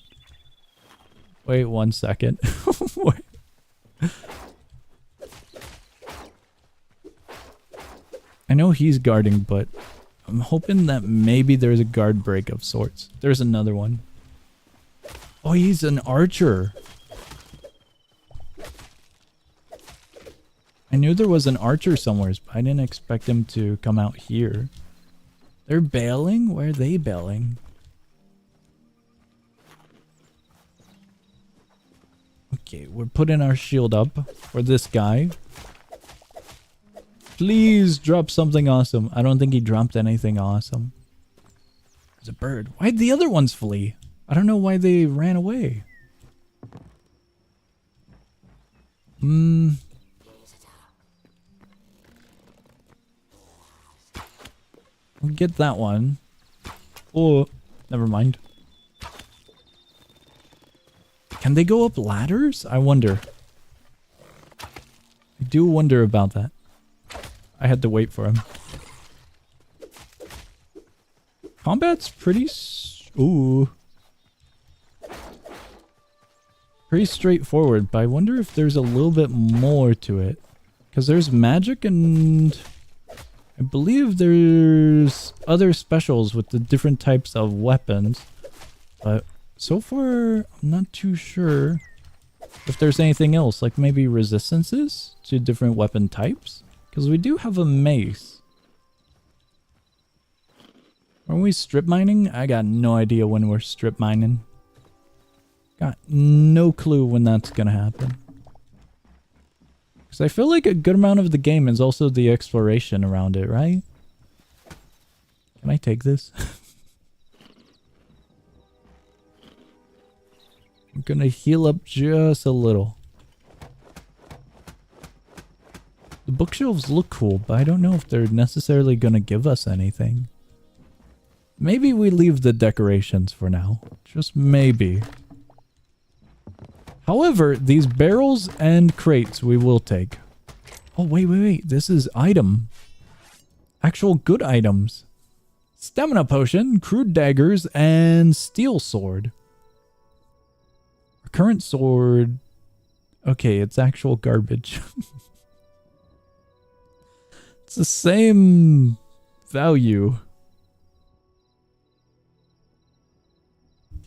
Wait 1 second. Wait. I know he's guarding, but I'm hoping that maybe there's a guard break of sorts. There's another one. Oh, he's an archer. I knew there was an archer somewhere, but I didn't expect him to come out here. They're bailing? Where are they bailing? Okay, we're putting our shield up for this guy. Please drop something awesome. I don't think he dropped anything awesome. There's a bird. Why'd the other ones flee? I don't know why they ran away. We'll get that one. Oh, never mind. Can they go up ladders? I wonder. I do wonder about that. I had to wait for him. Combat's pretty... Ooh. Pretty straightforward, but I wonder if there's a little bit more to it. Because there's magic and... I believe there's other specials with the different types of weapons. But so far, I'm not too sure if there's anything else. Like maybe resistances to different weapon types. Because we do have a mace. Are we strip mining? I got no idea when we're strip mining. Got no clue when that's gonna happen. Because I feel like a good amount of the game is also the exploration around it, right? Can I take this? I'm gonna heal up just a little. The bookshelves look cool, but I don't know if they're necessarily gonna give us anything. Maybe we leave the decorations for now. Just maybe. However, these barrels and crates we will take. Oh, wait. This is item. Actual good items. Stamina potion, crude daggers, and steel sword. Our current sword... Okay, it's actual garbage. It's the same value.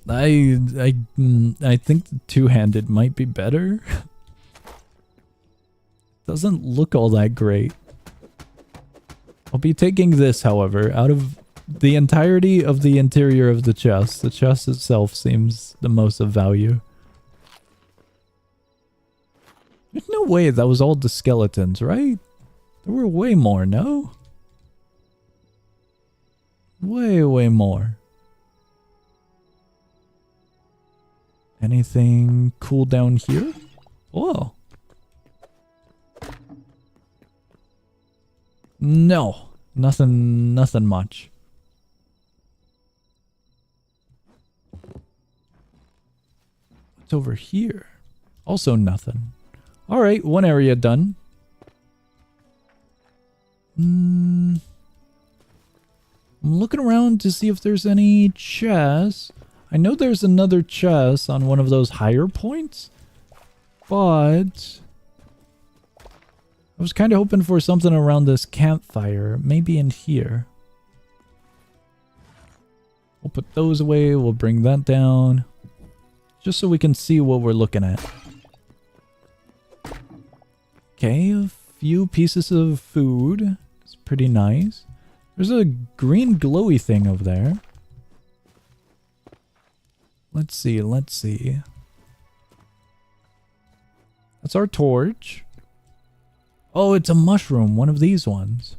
I think the two-handed might be better. Doesn't look all that great. I'll be taking this, however, out of the entirety of the interior of the chest. The chest itself seems the most of value. There's no way that was all the skeletons, right? There were way more, no? Way more. Anything cool down here? Oh. No. Nothing much. What's over here? Also nothing. Alright, one area done. I'm looking around to see if there's any chests. I know there's another chest on one of those higher points, but I was kind of hoping for something around this campfire, maybe in here. We'll put those away, we'll bring that down, just so we can see what we're looking at. Okay, a few pieces of food. It's pretty nice. There's a green glowy thing over there. Let's see. That's our torch. Oh, it's a mushroom. One of these ones.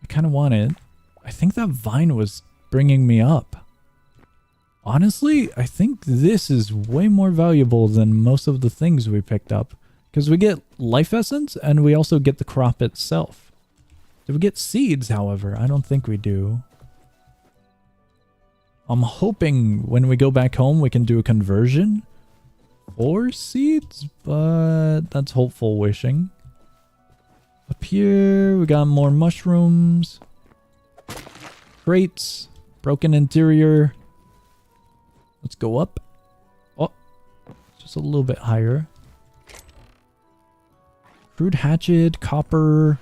I kind of want it. I think that vine was bringing me up. Honestly, I think this is way more valuable than most of the things we picked up. Because we get life essence and we also get the crop itself. Do we get seeds, however? I don't think we do. I'm hoping when we go back home we can do a conversion for seeds, but that's hopeful wishing. Up here we got more mushrooms, crates, broken interior. Let's go up. Oh, just a little bit higher. Crude hatchet, copper,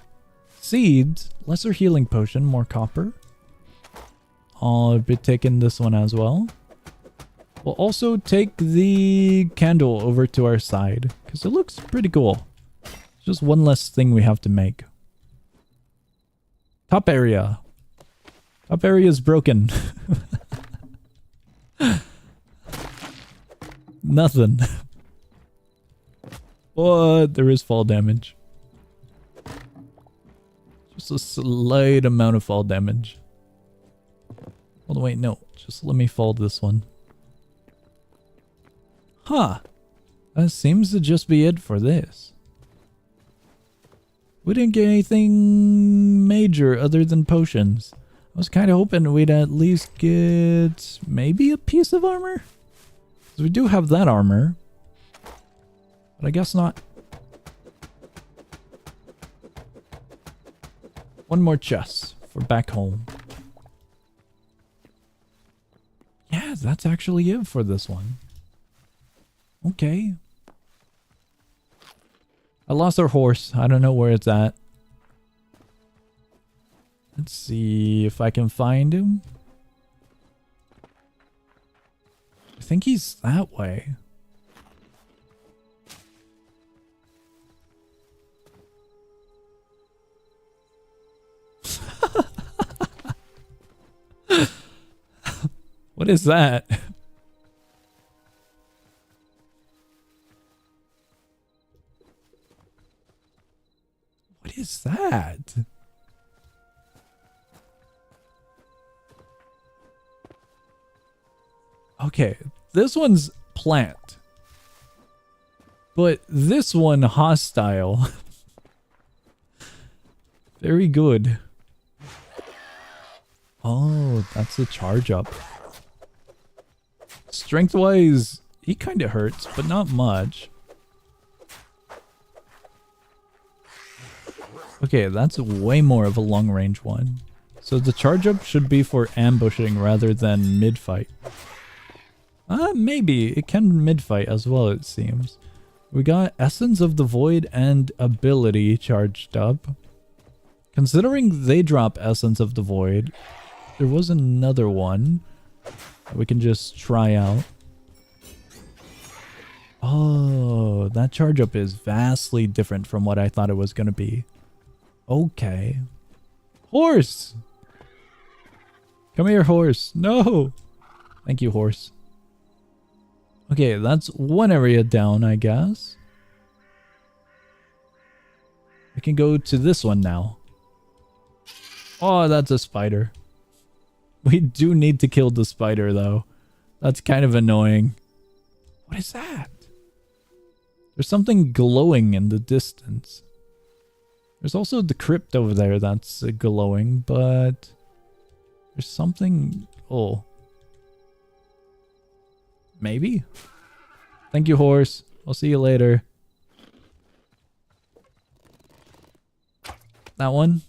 seeds, lesser healing potion, more copper. I'll be taking this one as well. We'll also take the candle over to our side, because it looks pretty cool. It's just one less thing we have to make. Top area. Top area is broken. Nothing. What? There is fall damage. Just a slight amount of fall damage. Oh, wait, no. Just let me fold this one. Huh. That seems to just be it for this. We didn't get anything major other than potions. I was kind of hoping we'd at least get maybe a piece of armor? So we do have that armor. But I guess not. One more chest for back home. Yeah, that's actually it for this one. Okay. I lost our horse. I don't know where it's at. Let's see if I can find him. I think he's that way. What is that? What is that? Okay, this one's plant. But this one hostile. Very good. Oh, that's a charge up. Strength-wise, he kind of hurts, but not much. Okay, that's way more of a long-range one. So the charge-up should be for ambushing rather than mid-fight. Maybe. It can mid-fight as well, it seems. We got Essence of the Void and Ability charged up. Considering they drop Essence of the Void, there was another one that we can just try out. Oh, that charge up is vastly different from what I thought it was going to be. Okay. Horse! Come here, horse. No! Thank you, horse. Okay, that's one area down, I guess. We can go to this one now. Oh, that's a spider. We do need to kill the spider, though. That's kind of annoying. What is that? There's something glowing in the distance. There's also the crypt over there that's glowing, but... there's something... oh. Maybe? Thank you, horse. I'll see you later. That one?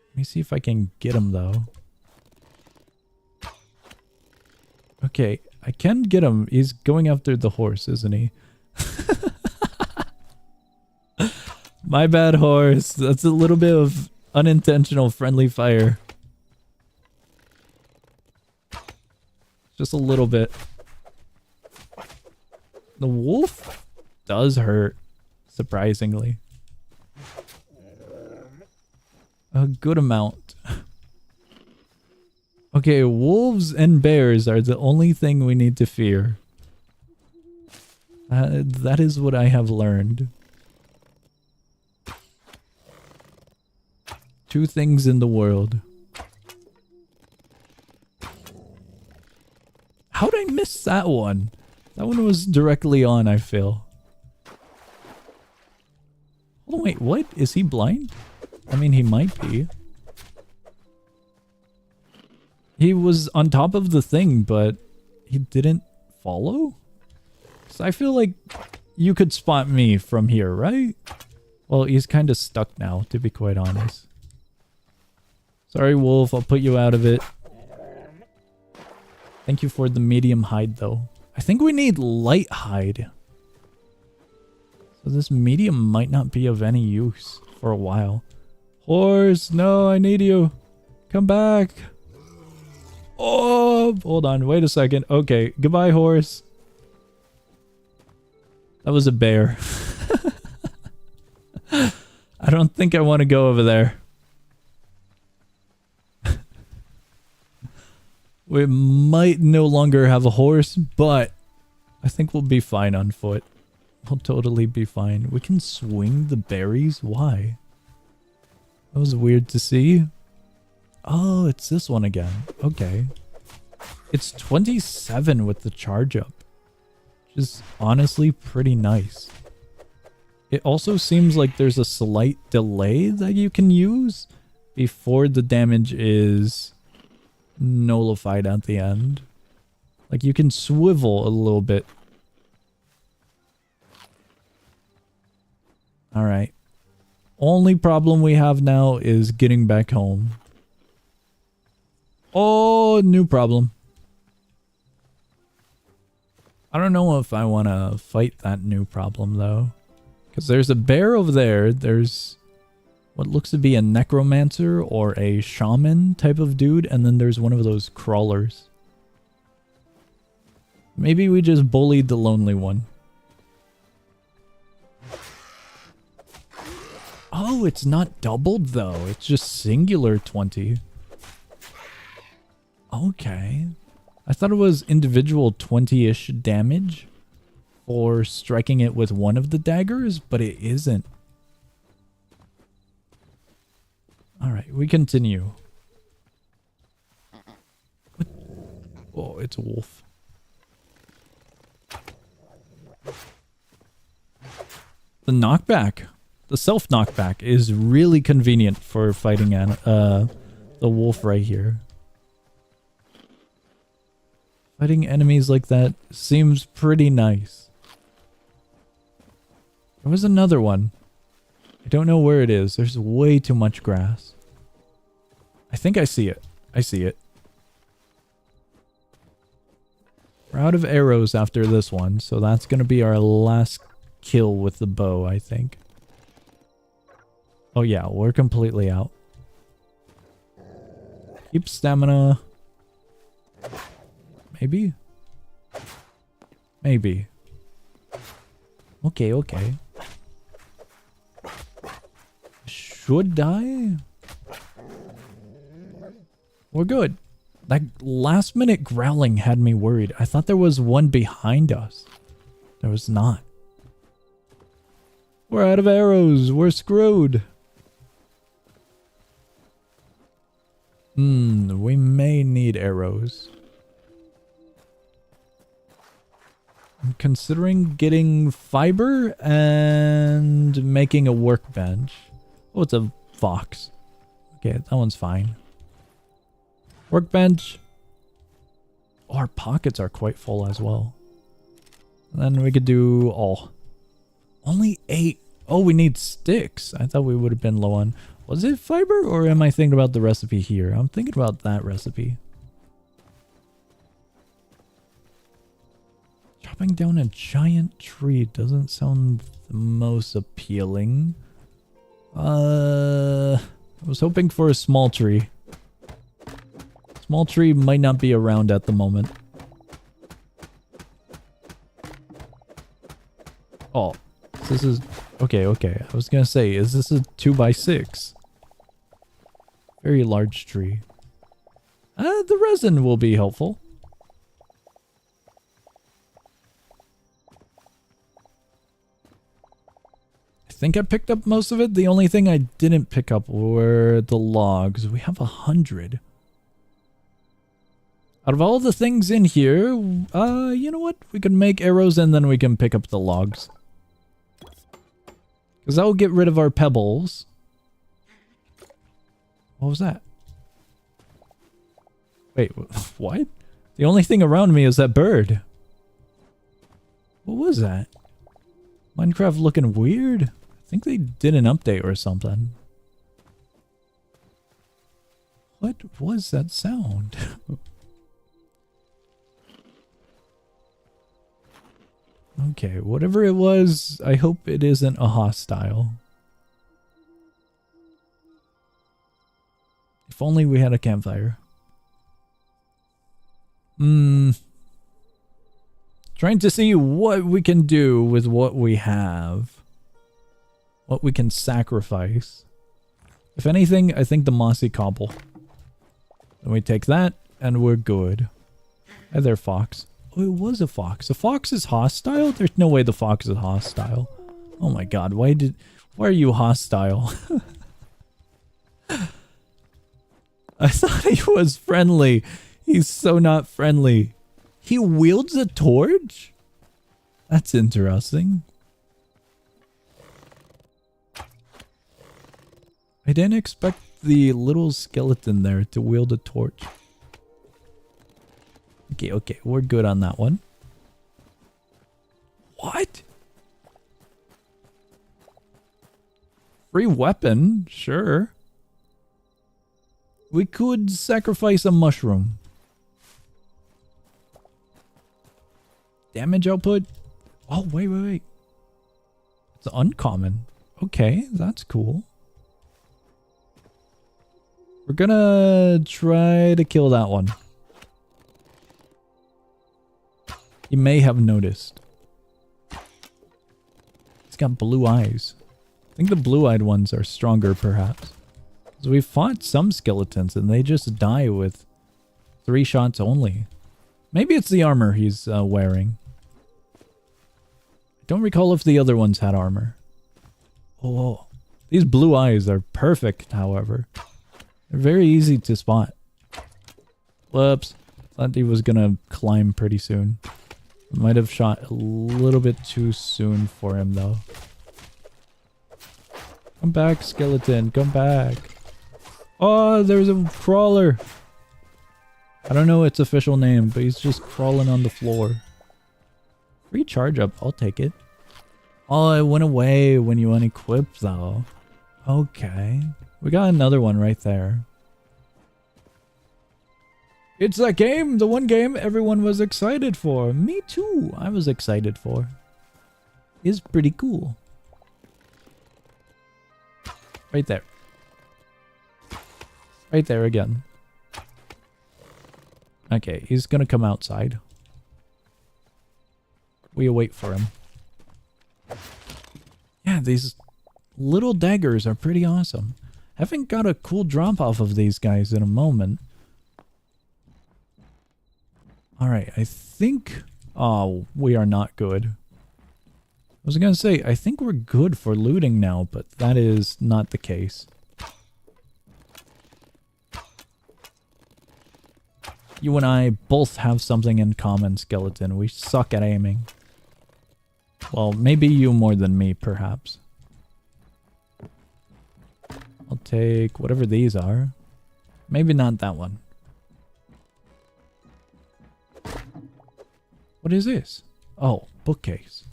Let me see if I can get him, though. Okay, I can get him. He's going after the horse, isn't he? My bad, horse. That's a little bit of unintentional friendly fire. Just a little bit. The wolf does hurt, surprisingly. A good amount. Okay, wolves and bears are the only thing we need to fear. That is what I have learned. Two things in the world. How'd I miss that one? That one was directly on, I feel. Oh, wait, what? Is he blind? I mean, he might be. He was on top of the thing, but he didn't follow? So I feel like you could spot me from here, right? Well, he's kind of stuck now, to be quite honest. Sorry, wolf. I'll put you out of it. Thank you for the medium hide, though. I think we need light hide. So this medium might not be of any use for a while. Horse, no, I need you. Come back. Oh, hold on. Wait a second. Okay, goodbye, horse. That was a bear. I don't think I want to go over there. We might no longer have a horse, but I think we'll be fine on foot. We'll totally be fine. We can swing the berries? Why? That was weird to see. Oh, it's this one again. Okay. It's 27 with the charge up. Which is honestly pretty nice. It also seems like there's a slight delay that you can use before the damage is nullified at the end. Like you can swivel a little bit. Alright. Only problem we have now is getting back home. Oh, new problem. I don't know if I want to fight that new problem, though. Because there's a bear over there. There's what looks to be a necromancer or a shaman type of dude. And then there's one of those crawlers. Maybe we just bullied the lonely one. Oh, it's not doubled, though. It's just singular 20. Okay. I thought it was individual 20-ish damage for striking it with one of the daggers, but it isn't. Alright, we continue. What? Oh, it's a wolf. The knockback. The self-knockback is really convenient for fighting the wolf right here. Fighting enemies like that seems pretty nice. There was another one. I don't know where it is. There's way too much grass. I think I see it. I see it. We're out of arrows after this one, so that's going to be our last kill with the bow, I think. Oh yeah, we're completely out. Keep stamina. Maybe? Maybe. Okay, okay. Should I? We're good. That last minute growling had me worried. I thought there was one behind us. There was not. We're out of arrows. We're screwed. We may need arrows. I'm considering getting fiber and making a workbench. Oh, it's a fox. Okay, that one's fine. Workbench. Oh, our pockets are quite full as well. And then we could do... Oh. Only 8. Oh, we need sticks. I thought we would have been low on... Was it fiber or am I thinking about the recipe here? I'm thinking about that recipe. Chopping down a giant tree doesn't sound the most appealing. I was hoping for a small tree. Small tree might not be around at the moment. Oh, this is... Okay, okay. I was gonna say, is this a 2x6? Very large tree. The resin will be helpful. I think I picked up most of it. The only thing I didn't pick up were the logs. We have 100. Out of all the things in here, you know what? We can make arrows and then we can pick up the logs. Because that will get rid of our pebbles. What was that? Wait, what? The only thing around me is that bird. What was that? Minecraft looking weird? I think they did an update or something. What was that sound? Okay, whatever it was, I hope it isn't a hostile. If only we had a campfire. Trying to see what we can do with what we have. What we can sacrifice. If anything, I think the mossy cobble. Then we take that, and we're good. Hi there, fox. Oh, it was a fox. A fox is hostile? There's no way the fox is hostile. Oh my god, why are you hostile? I thought he was friendly. He's so not friendly. He wields a torch? That's interesting. I didn't expect the little skeleton there to wield a torch. Okay, okay. We're good on that one. What? Free weapon? Sure. We could sacrifice a mushroom. Damage output? Oh, wait, wait, wait. It's uncommon. Okay, that's cool. We're gonna try to kill that one. You may have noticed. It's got blue eyes. I think the blue-eyed ones are stronger, perhaps. So we fought some skeletons, and they just die with 3 shots only. Maybe it's the armor he's wearing. I don't recall if the other ones had armor. Oh, these blue eyes are perfect, however. They're very easy to spot. Whoops. Thought he was gonna climb pretty soon. Might have shot a little bit too soon for him, though. Come back, skeleton. Come back. Oh, there's a crawler. I don't know its official name, but he's just crawling on the floor. Free charge up. I'll take it. Oh, it went away when you unequip, though. Okay. We got another one right there. It's that game, the one game everyone was excited for. Me too. I was excited for. It's pretty cool. Right there. Right there again. Okay, he's gonna come outside. We await for him. Yeah, these little daggers are pretty awesome. Haven't got a cool drop off of these guys in a moment. Alright, I think... Oh, we are not good. I was gonna say, I think we're good for looting now, but that is not the case. You and I both have something in common, skeleton. We suck at aiming. Well, maybe you more than me, perhaps. I'll take whatever these are. Maybe not that one. What is this? Oh, bookcase.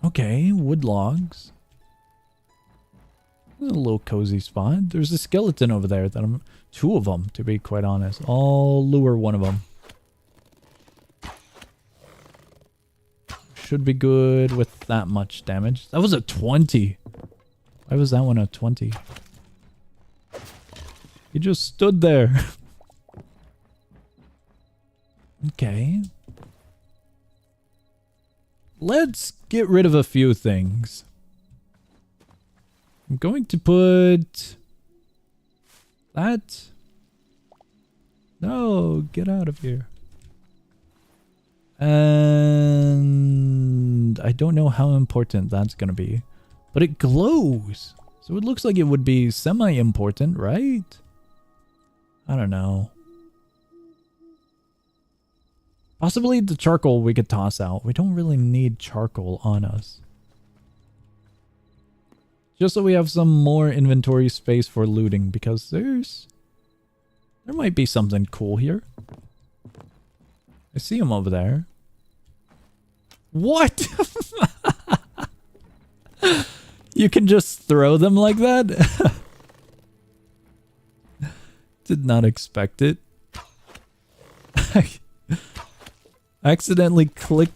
Okay, wood logs. This is a little cozy spot. There's a skeleton over there that I'm... 2 of them, to be quite honest. I'll lure one of them. Should be good with that much damage. That was a 20. Why was that one a 20? He just stood there. Okay. Let's get rid of a few things. I'm going to put... that... No, get out of here. And... I don't know how important that's gonna be. But it glows! So it looks like it would be semi-important, right? I don't know. Possibly the charcoal we could toss out. We don't really need charcoal on us. Just so we have some more inventory space for looting, because there might be something cool here. I see him over there. What? You can just throw them like that? Did not expect it. I accidentally clicked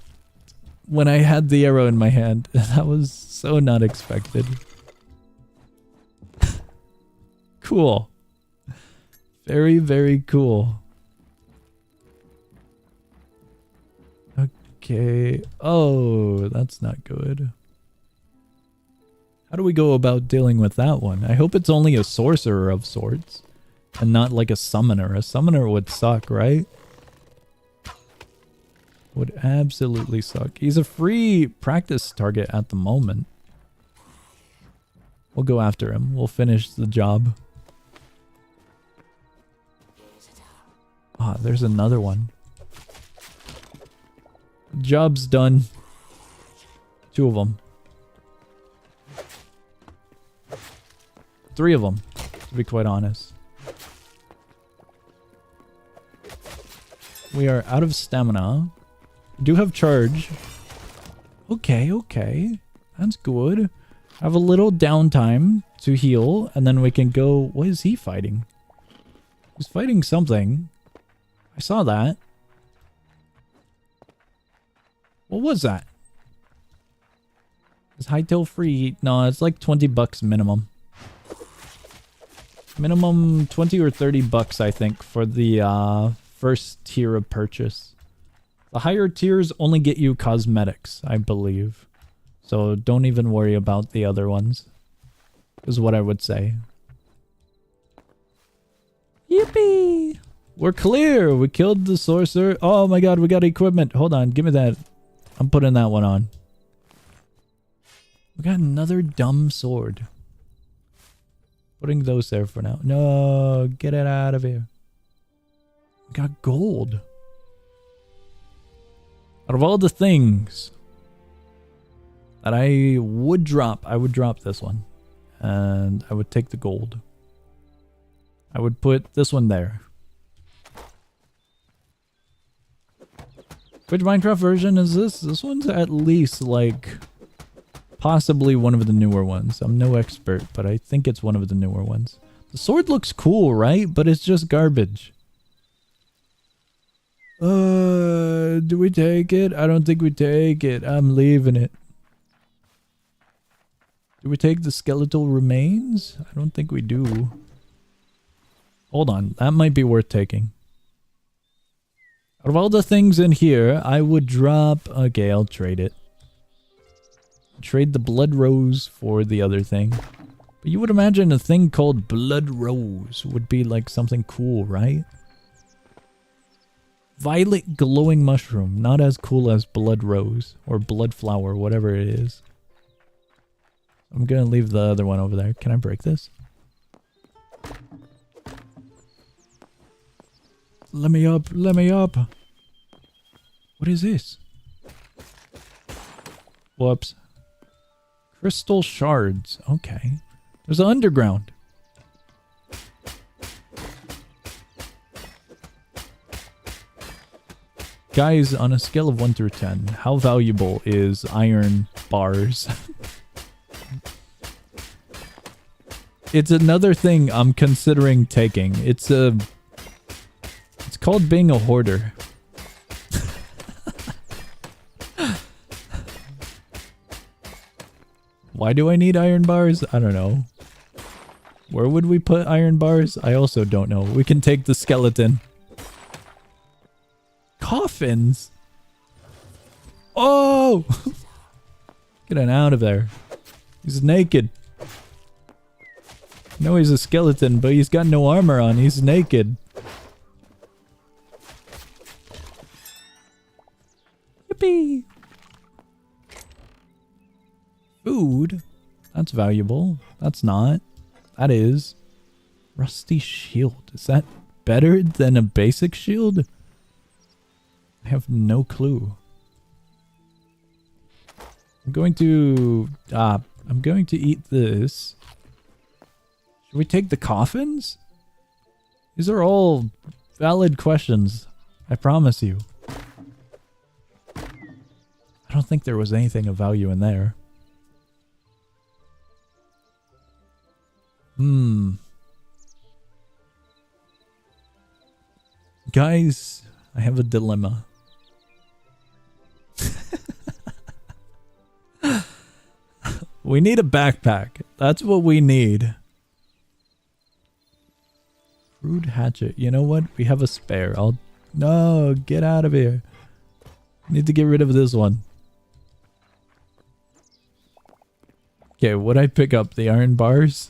when I had the arrow in my hand. That was so not expected. Cool. Very, very cool. Okay. Oh, that's not good. How do we go about dealing with that one? I hope it's only a sorcerer of sorts. And not like a summoner. A summoner would suck, right? Would absolutely suck. He's a free practice target at the moment. We'll go after him. We'll finish the job. Ah, there's another one. Job's done. 2 of them. 3 of them, to be quite honest. We are out of stamina. Do have charge. Okay, okay. That's good. Have a little downtime to heal, and then we can go... What is he fighting? He's fighting something. I saw that. What was that? Is Hytale free? No, it's like 20 bucks minimum. Minimum 20 or 30 bucks, I think, for the first tier of purchase. The higher tiers only get you cosmetics, I believe. So don't even worry about the other ones, is what I would say. Yippee! We're clear! We killed the sorcerer. Oh my god, we got equipment. Hold on, give me that. I'm putting that one on. We got another dumb sword. Putting those there for now. No, get it out of here. We got gold. Out of all the things that I would drop this one. And I would take the gold. I would put this one there. Which Minecraft version is this? This one's at least like... possibly one of the newer ones. I'm no expert, but I think it's one of the newer ones. The sword looks cool, right? But it's just garbage. Do we take it? I don't think we take it. I'm leaving it. Do we take the skeletal remains? I don't think we do. Hold on. That might be worth taking. Out of all the things in here, I would drop... Okay, I'll trade it. Trade the blood rose for the other thing. But you would imagine a thing called blood rose would be like something cool, right? Violet glowing mushroom. Not as cool as blood rose or blood flower, whatever it is. I'm gonna leave the other one over there. Can I break this? Let me up. Let me up. What is this? Whoops. Crystal shards. Okay. There's an underground. Guys, on a scale of 1 through 10, how valuable is iron bars? It's another thing I'm considering taking. It's called being a hoarder. Why do I need iron bars? I don't know. Where would we put iron bars? I also don't know. We can take the skeleton. Coffins? Oh! Get it out of there. He's naked. No, he's a skeleton, but he's got no armor on. He's naked. Yippee! Food? That's valuable. That's not. That is. Rusty shield. Is that better than a basic shield? I have no clue. I'm going to eat this. Should we take the coffins? These are all valid questions. I promise you. I don't think there was anything of value in there. Guys, I have a dilemma. We need a backpack. That's what we need. Crude hatchet. You know what? We have a spare. No, get out of here. Need to get rid of this one. Okay, would I pick up the iron bars?